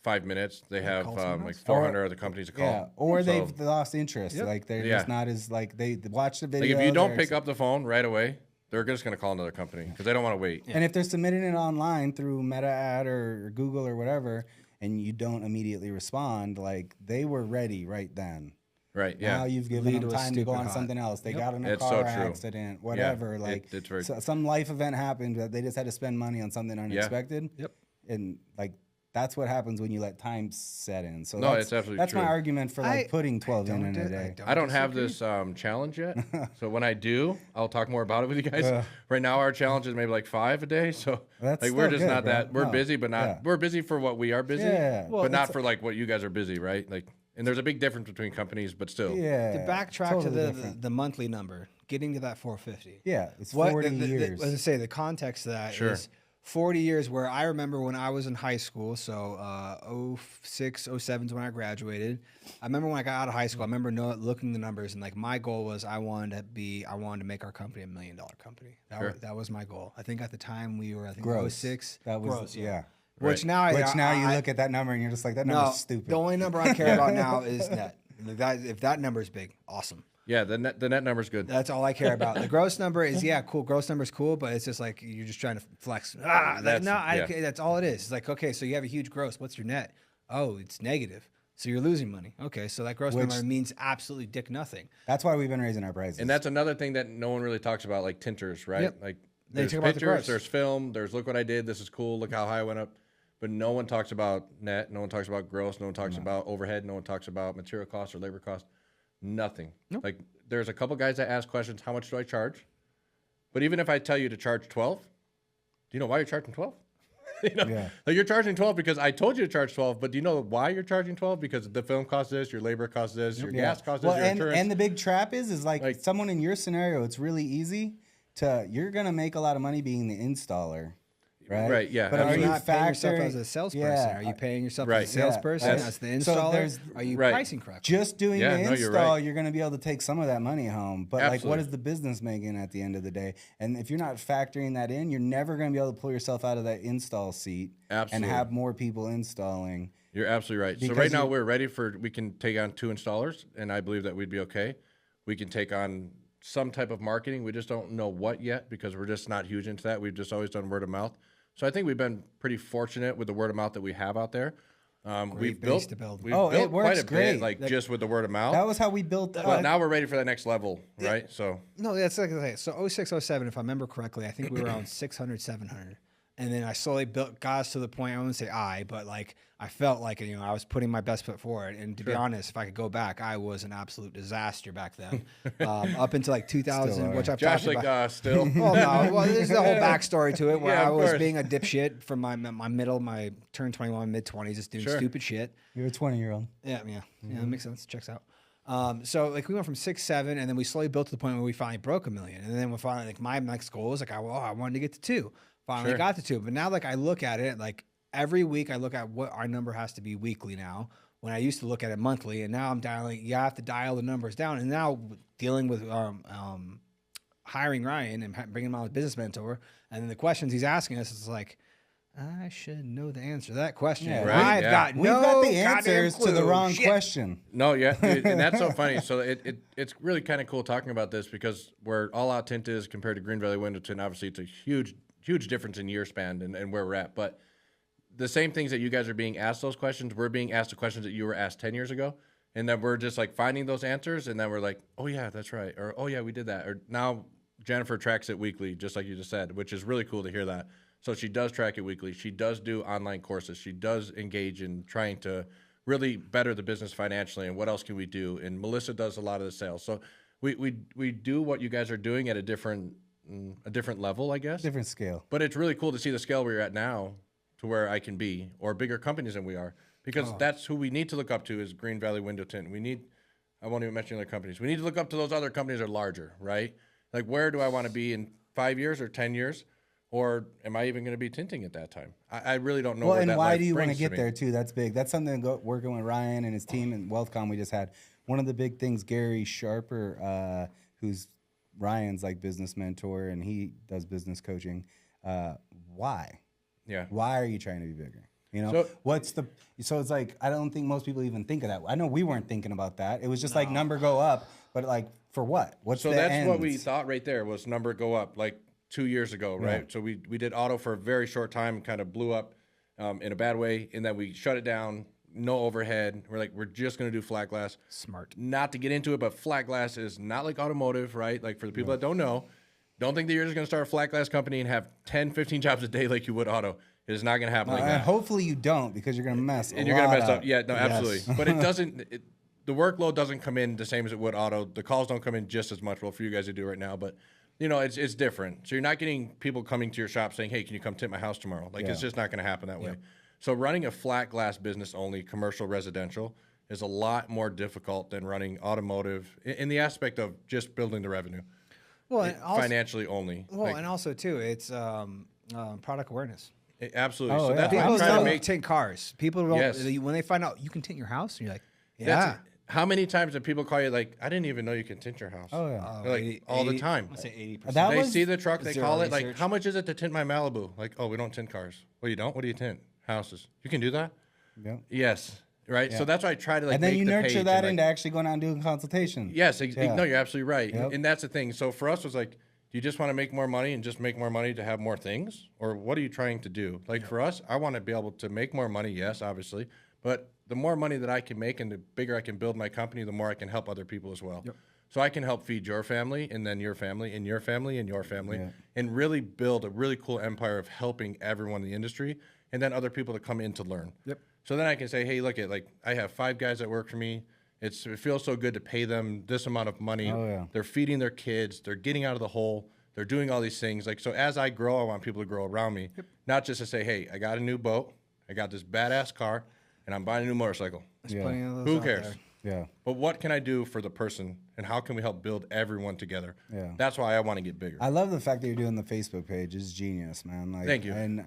5 minutes, they have call someone like else? 400 other companies to call. Yeah, or So, they've lost interest. Yep. Like they're Yeah. just not as like they watch the like video. if you don't they're pick up the phone right away, they're just going to call another company because they don't want to wait. and if they're submitting it online through Meta Ad or Google or whatever, and you don't immediately respond, like they were ready right then. Right? Yeah. Now you've given Lead them was time to go stupid on hot. something else. They got in a It's car so true. accident, whatever. Yeah, like it's very- some life event happened that they just had to spend money on something unexpected. Yep. And like that's what happens when you let time set in. So No, that's, it's absolutely that's my true. argument for like putting 12 in a I day. I don't have disagree. this challenge yet. So when I do, I'll talk more about it with you guys. Right now, our challenge is maybe like 5 a day. So That's like we're still just good, not bro. that. We're No. busy, but not. Yeah. We're busy for what we are busy. Yeah. Well, but not it's- for like what you guys are busy, right? Like, and there's a big difference between companies, but still. Yeah. To backtrack totally to the different. monthly number, getting to that 450. Yeah, it's What 40 the, years. as I say, the context of that is Sure. 40 years. Where I remember when I was in high school, so 06, 07 is when I graduated. I remember when I got out of high school. I remember looking at the numbers and like my goal was I wanted to make our company $1 million company. That was my goal. I think at the time we were Gross. 06. That was gross, yeah. Which Right. now you I look at that number and you're just like that no, number's stupid. the only number I care about now is net. Like that, if that number is big, awesome. Yeah, the net number's good. That's all I care about. The gross number is cool. Gross number's cool, but it's just like you're just trying to flex. That's all it is. It's like okay, so you have a huge gross. What's your net? Oh, it's negative. So you're losing money. Okay, so that gross number means absolutely dick nothing. That's why we've been raising our prices. And that's another thing that no one really talks about, like tinters, right? Yep. Like They there's talk about the pictures, gross. there's film, there's look what I did, this is cool, look how high I went up. But no one talks about net, no one talks about gross, no one talks about overhead, no one talks about material costs or labor costs. Nothing. Nope. Like there's a couple guys that ask questions, how much do I charge? But even if I tell you to charge 12, do you know why you're charging 12? You know, Yeah. like you're charging 12 because I told you to charge 12, but do you know why you're charging 12? Because the film costs this, your labor costs this, your gas costs this, your insurance. and the big trap is like someone in your scenario, it's really easy you're gonna make a lot of money being the installer. Right. Right, yeah, But are absolutely. you You're not paying yourself factoring as a salesperson. Yeah. Are you paying yourself Right. as a salesperson, Yeah. as the So installer? there's- Are you Right. pricing correctly? Just doing Yeah, the no, you're install, right. you're going to be able to take some of that money home. But like, what Absolutely. is the business making at the end of the day? And if you're not factoring that in, you're never going to be able to pull yourself out of that install seat Absolutely. and have more people installing. You're absolutely right. So Because right now you- we're ready we can take on 2 installers, and I believe that we'd be okay. We can take on some type of marketing. We just don't know what yet because we're just not huge into that. We've just always done word of mouth. So I think we've been pretty fortunate with the word of mouth that we have out there. We've base built, to build. we've Oh, it built quite works a bit, great. like just with the word of mouth. That was how we built. But now we're ready for that next level, right? So No, that's like I say. So 06, 07, if I remember correctly, I think we were around 600, 700. And then I slowly got us to the point, I wouldn't say but like I felt like, I was putting my best foot forward. And to be honest, if I could go back, I was an absolute disaster back then. Up until like 2000, which I've Josh, talked about. still. Well, no, there's the whole backstory to it where Yeah, I of was course. being a dipshit from my turn 21, mid 20s, just doing stupid shit. You're a 20-year-old. Yeah, that makes sense. Checks out. So like we went from 6, 7, and then we slowly built to the point where we finally broke 1 million. And then we finally, like, my next goal was like, I wanted to get to 2. Finally got to 2. But now, like, I look at it, like every week I look at what our number has to be weekly now, when I used to look at it monthly. And now I'm dialing, you have to dial the numbers down. And now dealing with hiring Ryan and bringing him on as business mentor, and then the questions he's asking us is like, I should know the answer to that question. Yeah. Right, I've yeah. got We've no got the goddamn answers to the clue. wrong Shit. question. No, yeah, dude, and that's so funny. So it's really kind of cool talking about this because where All Out Tint is compared to Green Valley Window Tint, obviously it's a huge difference in year span and where we're at. But the same things that you guys are being asked those questions, we're being asked the questions that you were asked 10 years ago. And then we're just like finding those answers, and then we're like, oh yeah, that's right. Or oh yeah, we did that. Or now Jennifer tracks it weekly, just like you just said, which is really cool to hear that. So she does track it weekly. She does do online courses. She does engage in trying to really better the business financially and what else can we do. And Melissa does a lot of the sales. So we do what you guys are doing at a different level, I guess. Different scale. But it's really cool to see the scale we're at now to where I can be, or bigger companies than we are, because that's who we need to look up to is Green Valley Window Tint. I won't even mention other companies. We need to look up to those other companies that are larger, right? Like, where do I want to be in 5 years or 10 years? Or am I even going to be tinting at that time? I really don't know. Well, where and that why life do you want to brings get me. there too? That's big. That's something working with Ryan and his team and WealthCom we just had. One of the big things, Gary Sharper, who's Ryan's like business mentor and he does business coaching. Why? Yeah. Why are you trying to be bigger? You know, so it's like, I don't think most people even think of that. I know we weren't thinking about that. It was just like number go up, but like for what? What's So the that's what ends? we thought right there was number go up like 2 years ago, right? So we did auto for a very short time and kind of blew up in a bad way. And then we shut it down, no overhead. We're just going to do flat glass. Smart. Not to get into it, but flat glass is not like automotive, right? Like for the people that don't know, don't think that you're just going to start a flat glass company and have 10, 15 jobs a day like you would auto. It is not going to happen like that. Hopefully you don't, because you're going to mess And you're going to mess up. up. Yeah, no, Yes. absolutely. But it doesn't, the workload doesn't come in the same as it would auto. The calls don't come in just as much. Well, for you guys to do right now, but it's different. So you're not getting people coming to your shop saying, hey, can you come tint my house tomorrow? Like, it's just not going to happen that way. So running a flat glass business only, commercial, residential, is a lot more difficult than running automotive in the aspect of just building the revenue. Well, and also, Financially only. well, and also too, it's product awareness. Absolutely. Oh, So yeah. that's what People I'm trying to don't make. tint cars. People don't, Yes. when they find out you can tint your house, and you're like, yeah. That's how many times do people call you like, I didn't even know you could tint your house? Oh, yeah. They're like, all the time. I say 80%. That They was- see the truck, they zero call it like, research. how much is it to tint my Malibu? Like, oh, we don't tint cars. Well, you don't? What do you tint? Houses. You can do that? Yep. Yes. Right? So that's why I try to like And then make you the nurture page that and, like, into actually going out and doing consultation. yes, Yeah. no, you're absolutely right. Yep. And that's the thing. So for us, it was like, do you just want to make more money and just make more money to have more things? Or what are you trying to do? Like for us, I want to be able to make more money, yes, obviously. But the more money that I can make and the bigger I can build my company, the more I can help other people as well. So I can help feed your family and then your family and your family and your family and really build a really cool empire of helping everyone in the industry and then other people to come in to learn. So then I can say, hey, look at like I have 5 guys that work for me. It feels so good to pay them this amount of money. Oh, yeah. They're feeding their kids. They're getting out of the hole. They're doing all these things. Like so, as I grow, I want people to grow around me, not just to say, hey, I got a new boat, I got this badass car, and I'm buying a new motorcycle. There's plenty of those Who out cares? there. Yeah. But what can I do for the person, and how can we help build everyone together? Yeah. That's why I want to get bigger. I love the fact that you're doing the Facebook page. It's genius, man. Like, Thank you. And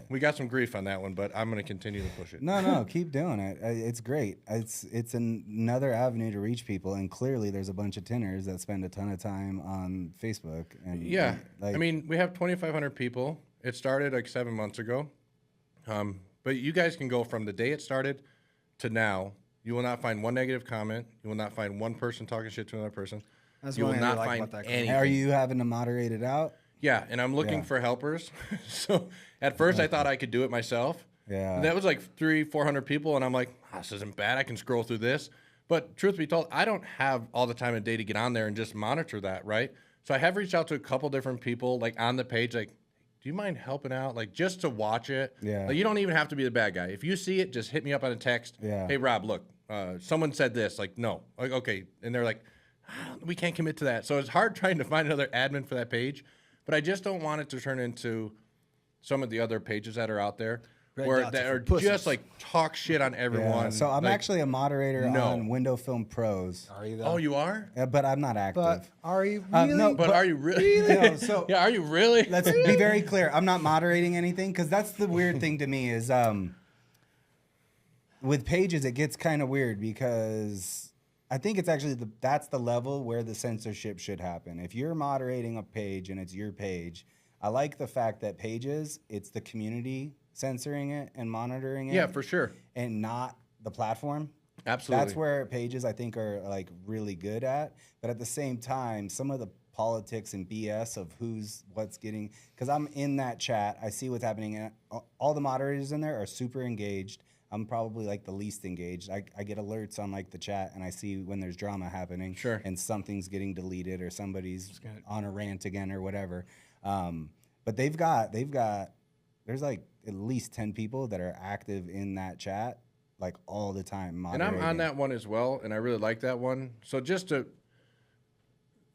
We got some grief on that one, but I'm going to continue to push it. no, keep doing it. It's great. It's another avenue to reach people, and clearly there's a bunch of tinters that spend a ton of time on Facebook. And Yeah. like, I mean, we have 2,500 people. It started like 7 months ago. But you guys can go from the day it started to now. You will not find one negative comment. You will not find one person talking shit to another person. That's You will one thing I not like find about that anything. are you having to moderate it out? Yeah, and I'm looking Yeah. for helpers. So at first I thought I could do it myself. Yeah. That was like 300-400 people, and I'm like, this isn't bad. I can scroll through this. But truth be told, I don't have all the time of day to get on there and just monitor that, right? So I have reached out to a couple different people, like on the page, like, do do you mind helping out? Like, just to watch it. Yeah. Like, you don't even have to be the bad guy. If you see it, just hit me up on a text. Yeah. Hey, Rob, look, someone said this. Like, no. Like, okay. And they're like, we can't commit to that. So it's hard trying to find another admin for that page. But I just don't want it to turn into some of the other pages that are out there. That are just like talk shit on everyone. Yeah, so I'm like, actually a moderator on Window Film Pros. Are you though? Oh, you are? But I'm not active. But are you really? No, But are you really? No, so Yeah, are you really? let's be very clear. I'm not moderating anything because that's the weird thing to me is with pages it gets kind of weird because I think it's actually that's the level where the censorship should happen. If you're moderating a page and it's your page, I like the fact that pages, it's the community censoring it and monitoring it. Yeah, for sure. And not the platform. Absolutely. That's where pages I think are like really good at. But at the same time, some of the politics and BS of what's getting, because I'm in that chat, I see what's happening. And all the moderators in there are super engaged. I'm probably like the least engaged. I get alerts on like the chat and I see when there's drama happening. Sure. And something's getting deleted or somebody's on a rant again or whatever. But they've got there's like at least 10 people that are active in that chat like all the time moderating. And I'm on that one as well, and I really like that one. So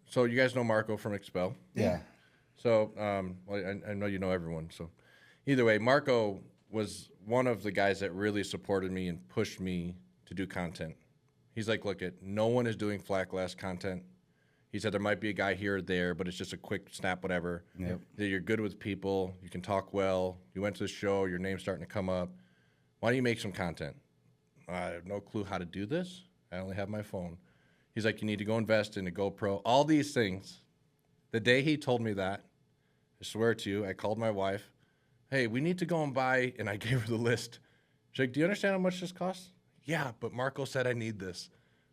so you guys know Marco from Expel. Yeah. So I know you know everyone. So either way, Marco was one of the guys that really supported me and pushed me to do content. He's like, look, no one is doing flat glass content. He said there might be a guy here or there, but it's just a quick snap, whatever. Yep. That you're good with people, you can talk well, you went to the show, your name's starting to come up. Why don't you make some content? I have no clue how to do this. I only have my phone. He's like, you need to go invest in a GoPro. All these things. The day he told me that, I swear to you, I called my wife. Hey, we need to go and buy, and I gave her the list. She's like, do you understand how much this costs? Yeah, but Marco said I need this.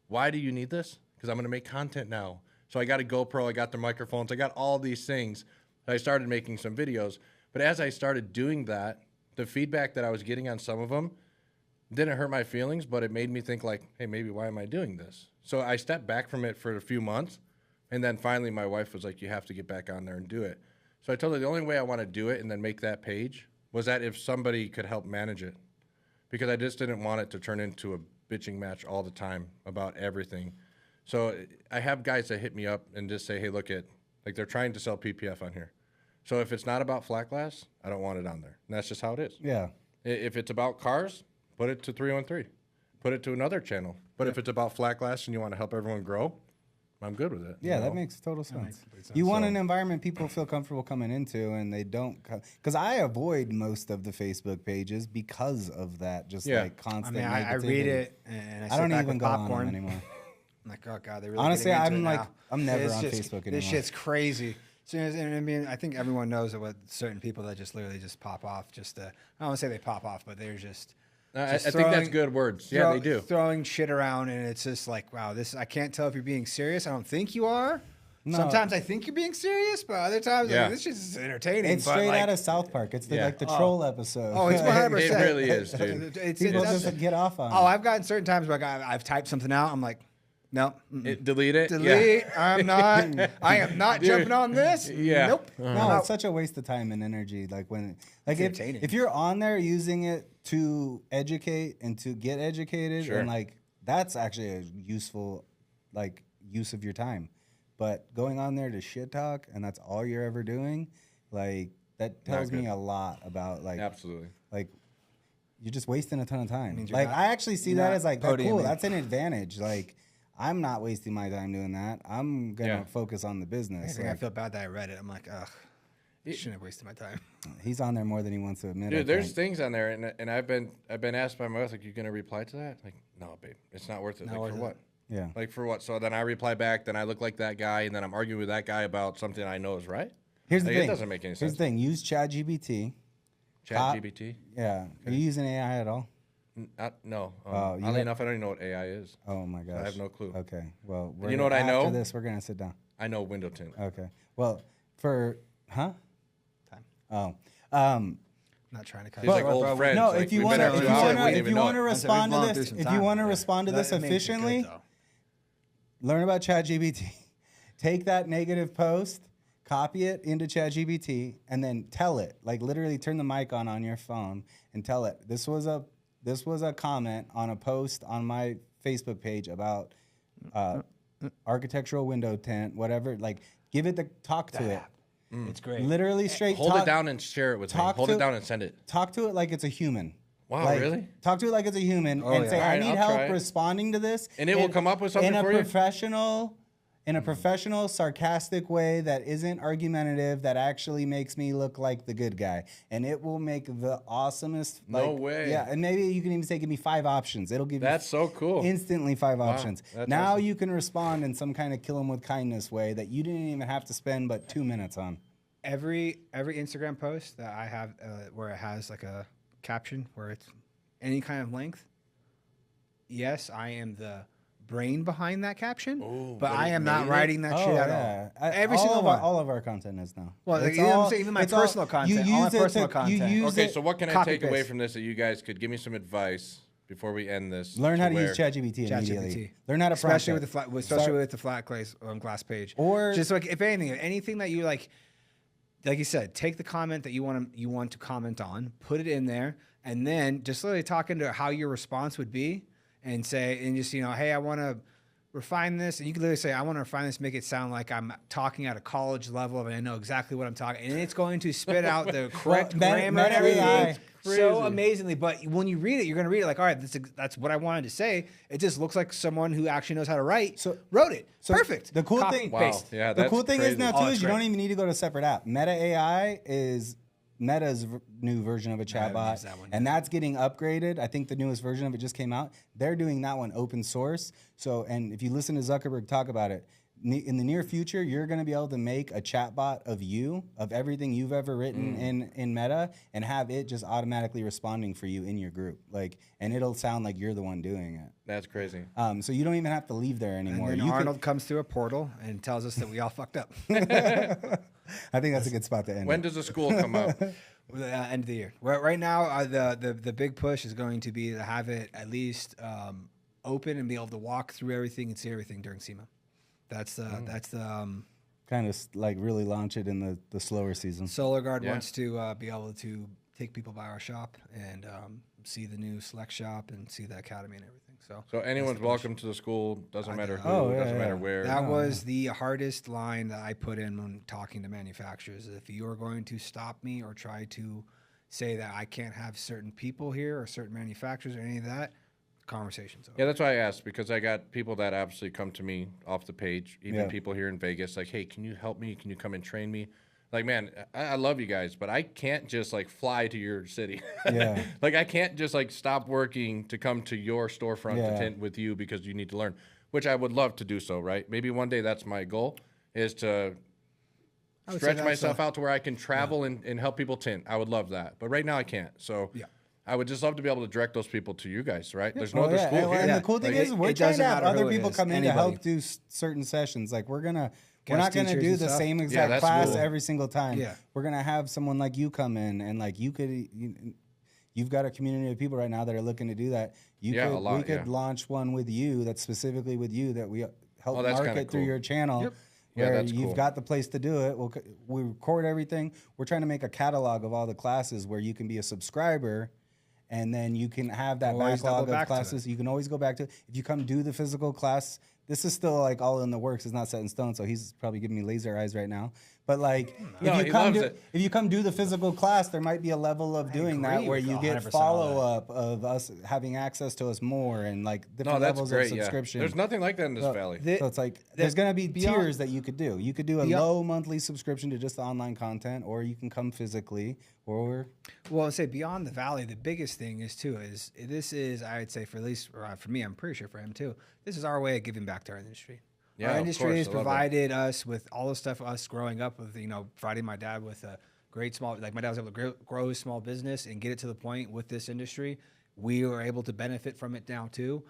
Why do you need this? Because I'm going to make content now. So I got a GoPro, I got the microphones, I got all these things. I started making some videos. But as I started doing that, the feedback that I was getting on some of them didn't hurt my feelings, but it made me think like, hey, maybe why am I doing this? So I stepped back from it for a few months. And then finally my wife was like, you have to get back on there and do it. So I told her the only way I want to do it and then make that page was that if somebody could help manage it. Because I just didn't want it to turn into a bitching match all the time about everything. So I have guys that hit me up and just say, hey, look like they're trying to sell PPF on here. So if it's not about flat glass, I don't want it on there. And that's just how it is. Yeah. If it's about cars, put it to 313. Put it to another channel. But if it's about flat glass and you want to help everyone grow, I'm good with it. Yeah, that makes total sense. You want an environment people feel comfortable coming into, and they don't. Because I avoid most of the Facebook pages because of that. Just like constant. I read it and I don't back even with go popcorn on them anymore. I'm like, oh god, they really Honestly, getting into I'm it like, now. I'm never It's on just- Facebook anymore. This shit's crazy. So, and I mean, I think everyone knows that with certain people that just literally just pop off. Just I don't want to say they pop off, but they're just. I think that's good words. Yeah, they do. Throwing shit around, and it's just like, wow, I can't tell if you're being serious. I don't think you are. No. Sometimes I think you're being serious, but other times, like, this shit is entertaining. It's but, straight like, out of South Park. It's like the troll episode. Oh, it's 100%. It really is, dude. People just get off on. Oh, I've gotten certain times where I've typed something out. I'm like, no, Delete it. delete. Yeah. I am not jumping on this. Yeah. Nope. No, it's such a waste of time and energy. Like entertaining. if you're on there using it to educate and to get educated, Sure. and like that's actually a useful like use of your time. But going on there to shit talk and that's all you're ever doing, like that tells me a lot about like Absolutely. like you're just wasting a ton of time. means you're Like not- I actually see you're that not as like cool. podiuming. That's an advantage. Like I'm not wasting my time doing that. I'm gonna focus on the business. I Like, feel bad that I read it. I'm like, ugh, I shouldn't have wasted my time. he's on there more than he wants to admit. I Dude, there's think. things on there, and I've been asked by my wife, like, you gonna reply to that? Like, no, babe, it's not worth it. Like, worth for it. what? Yeah. Like, for what? So then I reply back, then I look like that guy, and then I'm arguing with that guy about something I know is right. Here's the Like, thing. it doesn't make any Here's sense. the thing. Use ChatGPT. ChatGPT? Yeah. Are you using AI at all? No. you Oddly know- enough, I don't even know what AI is. Oh my gosh. I have no clue. Okay. Well, You know what I know? After this, we're gonna sit down. I know window tint. Okay. Well, for Time. Oh. I'm not trying to cut He's like you. old friends. No, like, if you we've been want there to, 2 hours, we if wouldn't you even know want to it. respond to gone this, through some if you time. want to respond to this That makes it good, efficiently, though. learn about ChatGPT. Take that negative post, copy it into ChatGPT, and then tell it, like literally turn the mic on your phone and tell it, this was a comment on a post on my Facebook page about architectural window tint, whatever. Like, give it the talk to it. It's great. Literally straight. Hold it down and share it with me. Hold it down and send it. Talk to it like it's a human. Wow, Like, really? Talk to it like it's a human and say, All I right, need I'll try help it. responding to this. And it will come up with something in a for you? professional, sarcastic way that isn't argumentative, that actually makes me look like the good guy. And it will make the awesomest. No way. Yeah, and maybe you can even say, give me 5 options. It'll give That's so cool. instantly 5 options. that's Now awesome. you can respond in some kind of kill 'em with kindness way that you didn't even have to spend but 2 minutes on. Every Instagram post that I have where it has like a caption where it's any kind of length, yes, I am the brain behind that caption, but I am not writing that shit at all. Every single one. All of our content is now. Well, It's you know what I'm all- saying? Even my it's all- personal content, You all my use it personal to, content. You use Okay, it, so what can I copy take away paste. from this that you guys could give me some advice before we end this? learn how to where- use ChatGPT immediately. ChatGPT. Learn how to especially prompt with the it. especially with the flat glass page, Or- just like if anything that you like you said, take the comment that you want to comment on, put it in there, and then just literally talk into how your response would be, and say, and just hey, I want to refine this, and you can literally say, I want to refine this, make it sound like I'm talking at a college level, and I know exactly what I'm talking, and it's going to spit out the correct grammar and Meta everything. AI. So amazingly, but when you read it, you're going to read it like, all right, that's what I wanted to say. It just looks like someone who actually knows how to write wrote it. So Perfect. The cool Copy, thing, paste. Yeah, the that's cool thing is crazy. now too Oh, is it's you great. don't even need to go to a separate app. Meta AI is Meta's new version of a haven't chatbot, used that one and that's getting upgraded. I think the newest version of it just came out. They're doing that one open source. So, and if you listen to Zuckerberg talk about it, in the near future, you're going to be able to make a chatbot of you, of everything you've ever written in Meta, and have it just automatically responding for you in your group. Like, and it'll sound like you're the one doing it. That's crazy. So you don't even have to leave there anymore. And then You can- Arnold comes through a portal and tells us that we all fucked up. I think that's a good spot to end. When it. does the school come up? End of the year. Right now, the big push is going to be to have it at least open and be able to walk through everything and see everything during SEMA. That's the Kind of like really launch it in the slower season. Solar Guard Yeah. wants to be able to take people by our shop and see the new Select shop and see the academy and everything. So anyone's welcome to the school. Doesn't matter who. Oh, yeah, doesn't matter yeah. where. That was the hardest line that I put in when talking to manufacturers. If you're going to stop me or try to say that I can't have certain people here or certain manufacturers or any of that, conversation's over. Yeah, that's why I asked, because I got people that absolutely come to me off the page, even Yeah. people here in Vegas, like, hey, can you help me? Can you come and train me? Like, man, I love you guys, but I can't just like fly to your city. Yeah. Like, I can't just like stop working to come to your storefront to Yeah. tint with you because you need to learn, which I would love to do so, right? Maybe one day that's my goal, is to I would say stretch that's myself out to where I can travel and help people tint. I would love that. But right now I can't. So Yeah. I would just love to be able to direct those people to you guys, right? There's no Oh, other yeah. school And, here. and the cool thing Like, is, we're it trying to doesn't have matter other who it people is, come in to anybody. help do certain sessions. Like we're not Guest gonna teachers do and the stuff. same exact that's class cool. every single time. Yeah. We're gonna have someone like you come in, and like you've got a community of people right now that are looking to do that. Yeah, a lot, we could yeah. launch one with you that's specifically with you that we help Oh, that's kinda market through cool. your channel. Yep. Yeah, Where that's you've cool. got the place to do it. We record everything. We're trying to make a catalog of all the classes where you can be a subscriber, and then you can have that Always double backlog back of to it. classes. You can always go back to it. If you come do the physical class, this is still like all in the works. It's not set in stone, so he's probably giving me laser eyes right now. But like, No, if he you come loves do, it. if you come do the physical class, there might be a level of doing that agree where with you get 100% of follow up of us having access to us more and like No, different that's levels great. of Yeah. subscription. There's nothing like that in this So- valley. The- So it's like there's gonna be beyond- tiers that you could do. You could do a Beyond- low monthly subscription to just the online content, or you can come physically, or Well, I'd say beyond the valley, the biggest thing is this is I would say for at least for me, I'm pretty sure for him too. This is our way of giving back to our industry. Yeah, Our of industry course, has I love that. provided us with all the stuff us growing up with, providing my dad with a great small, like my dad was able to grow his small business and get it to the point with this industry. We were able to benefit from it now too.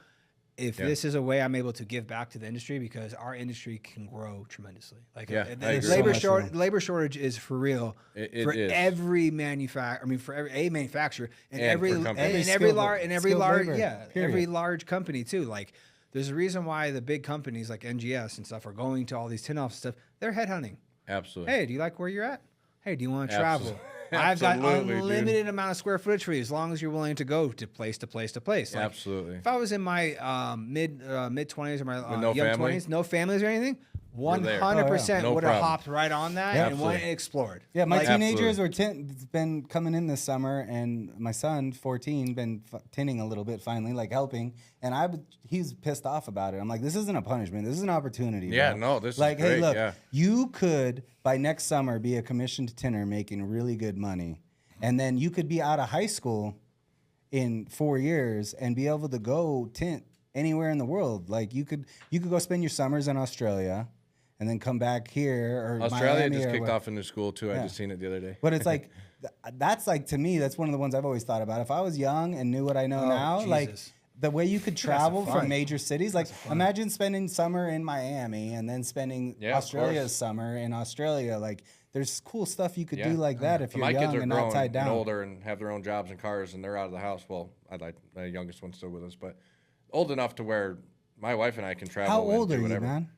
If this is a way I'm able to give back to the industry, because our industry can grow tremendously. Like Yeah, I the agree. So much labor shortage is for real It for is. every manufacturer. I mean, for a manufacturer and And every for companies. and Every every skilled- large and every skilled large labor, yeah period. every large company too. Like there's a reason why the big companies like NGS and stuff are going to all these tin offs and stuff. They're headhunting. Absolutely. Hey, do you like where you're at? Hey, do you want to travel? Absolutely. I've got Absolutely, dude. unlimited amount of square footage for you as long as you're willing to go to place to place to place. Like, Absolutely. If I was in my mid 20s or my no young family? 20s, no families or anything, there. 100% No would have problem. hopped right on that Yeah. and went Absolutely. and explored. Yeah, my Like, teenagers were been coming in this summer, and my son, 14, been tinting a little bit finally, like helping, and he's pissed off about it. I'm like, this isn't a punishment, this is an opportunity. Yeah, bro. no, this is like, hey, great, look, yeah. you could by next summer be a commissioned tinter making really good money, and then you could be out of high school in 4 years and be able to go tint anywhere in the world. Like you could go spend your summers in Australia. And then come back here or Australia Miami just or kicked what- off a new school too. I Yeah. just seen it the other day. But it's like, that's like, to me, that's one of the ones I've always thought about. If I was young and knew what I know now, like Jesus. the way you could travel fun. from major cities, like imagine spending summer in Miami and then spending Yeah, of Australia's course. summer in Australia. Like there's cool stuff you could Yeah. do like that if So you're my kids young are and not grown tied and down. older and have their own jobs and cars, and they're out of the house. Well, my youngest one's still with us, but old enough to where my wife and I can travel. How and old do are you, whatever. man?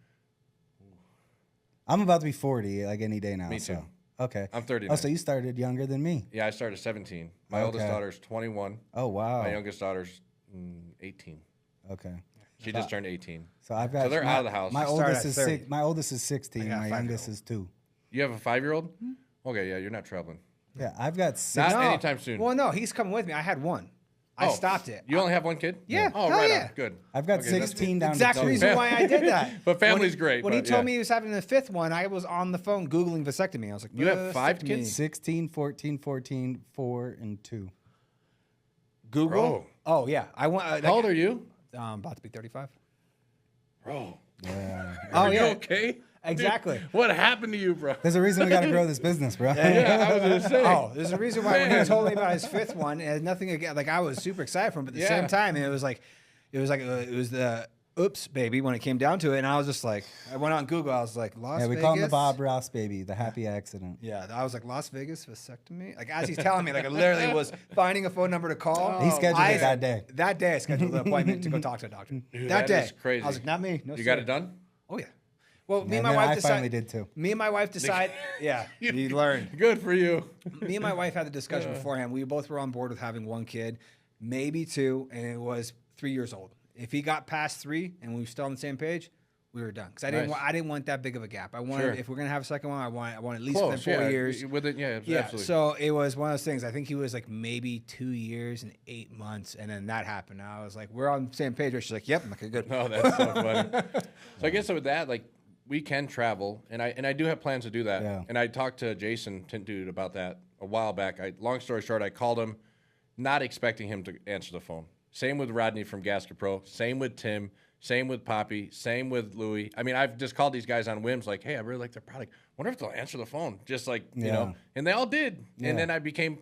I'm about to be 40, like any day now. Me too. So. Okay. I'm 39. Oh, so you started younger than me. Yeah, I started 17. My Okay. oldest daughter's 21. Oh, wow. My youngest daughter's 18. Okay. She just turned 18. So I've got. they're out of the house. My Start oldest at is 30. My oldest is 16. got a My 5-year-old. youngest is 2. You have a 5-year-old? Okay, yeah, you're not traveling. Yeah, I've got 6. Not No. anytime soon. Well, no, he's coming with me. I had one. I Oh, stopped it. You only have one kid? Yeah, Oh, hell right yeah. on. Good. I've got Okay, that's 16 good. down Exact to 2. reason why I did that. But family's When he- great, When he but told yeah. me he was having the 5th one, I was on the phone Googling vasectomy. I was like, You have 5 vasectomy. kids? 16, 14, 14, 4, and 2. Google? Bro. Oh, yeah. I want. How old are you? About to be 35. Bro. Yeah. Oh, Are you yeah. okay? Exactly. Dude, what happened to you, bro? There's a reason we got to grow this business, bro. Yeah, I was going to say. Oh, there's a reason why when he told me about his 5th one, it had nothing again. Like I was super excited for him, but at the Yeah. same time, it was the oops baby when it came down to it, and I was just like, I went on Google. I was like, Las Yeah, we Vegas. call him the Bob Ross baby, the happy accident. Yeah, I was like Las Vegas vasectomy. Like as he's telling me, like I literally was finding a phone number to call. He scheduled it that day. That day, I scheduled an appointment to go talk to a doctor. Dude, that that day, is crazy. I was like, not me. No, You sir. got it done? Oh yeah. Well, me and And my then wife I decided. finally did too. Me and my wife decided. Yeah, you learned. Good for you. Me and my wife had the discussion beforehand. We both were on board with having one kid, maybe 2, and it was 3 years old. If he got past 3 and we were still on the same page, we were done. Because Nice. I didn't want that big of a gap. I wanted Sure. if we're gonna have a second one, I want at least Close, within 4 yeah. years. With it, yeah, Yeah, absolutely. so it was one of those things. I think he was like maybe 2 years and 8 months, and then that happened. I was like, we're on the same page. She's like, yep. I'm like, okay, good. Oh, that's so funny. So I guess with that, like, we can travel, and I do have plans to do that. Yeah. And I talked to Jason Tint Dude about that a while back. Long story short, I called him, not expecting him to answer the phone. Same with Rodney from Gasket Pro. Same with Tim. Same with Poppy. Same with Louie. I mean, I've just called these guys on whims, like, hey, I really like their product. Wonder if they'll answer the phone. Just like, you Yeah. know, and they all did. Yeah. And then I became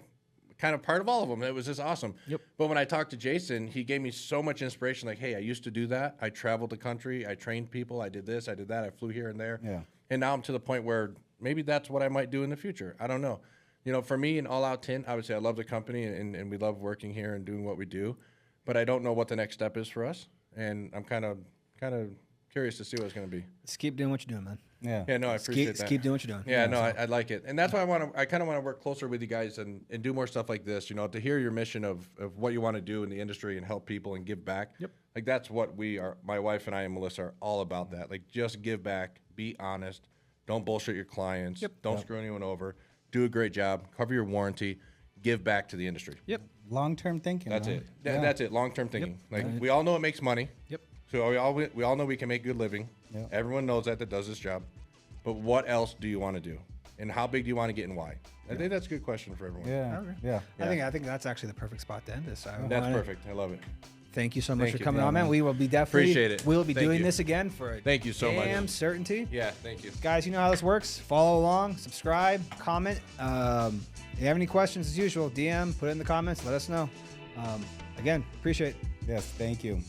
kind of part of all of them. It was just awesome. Yep. But when I talked to Jason, he gave me so much inspiration. Like, hey, I used to do that. I traveled the country. I trained people. I did this. I did that. I flew here and there. Yeah. And now I'm to the point where maybe that's what I might do in the future. I don't know. You know, for me, in All Out Tint, obviously I love the company and we love working here and doing what we do. But I don't know what the next step is for us. And I'm kind of curious to see what it's going to be. Just keep doing what you're doing, man. Yeah. Yeah, no, I appreciate that. Keep doing what you're doing. Yeah, no, I like it, and that's why I kind of want to work closer with you guys and do more stuff like this. You know, to hear your mission of what you want to do in the industry and help people and give back. Yep. Like that's what we are. My wife and I and Melissa are all about that. Like just give back, be honest, don't bullshit your clients, don't screw anyone over, do a great job, cover your warranty, give back to the industry. Yep. Long-term thinking. That's man. it. Yeah. That's it. Long-term thinking. Like we all know it makes money. Yep. So we all know we can make good living. Yep. Everyone knows that does this job. But what else do you want to do? And how big do you want to get and why? I think that's a good question for everyone. Yeah. Okay. Yeah. I think that's actually the perfect spot to end this. That's perfect. I love it. Thank you so much Thank for you. coming Yeah, on, man. man. We will be definitely Appreciate it. We'll be Thank doing you. this again for a Thank you so much. damn certainty. Yeah, thank you. Guys, you know how this works. Follow along, subscribe, comment. If you have any questions, as usual, DM, put it in the comments. Let us know. Again, appreciate it. Yes. Thank you.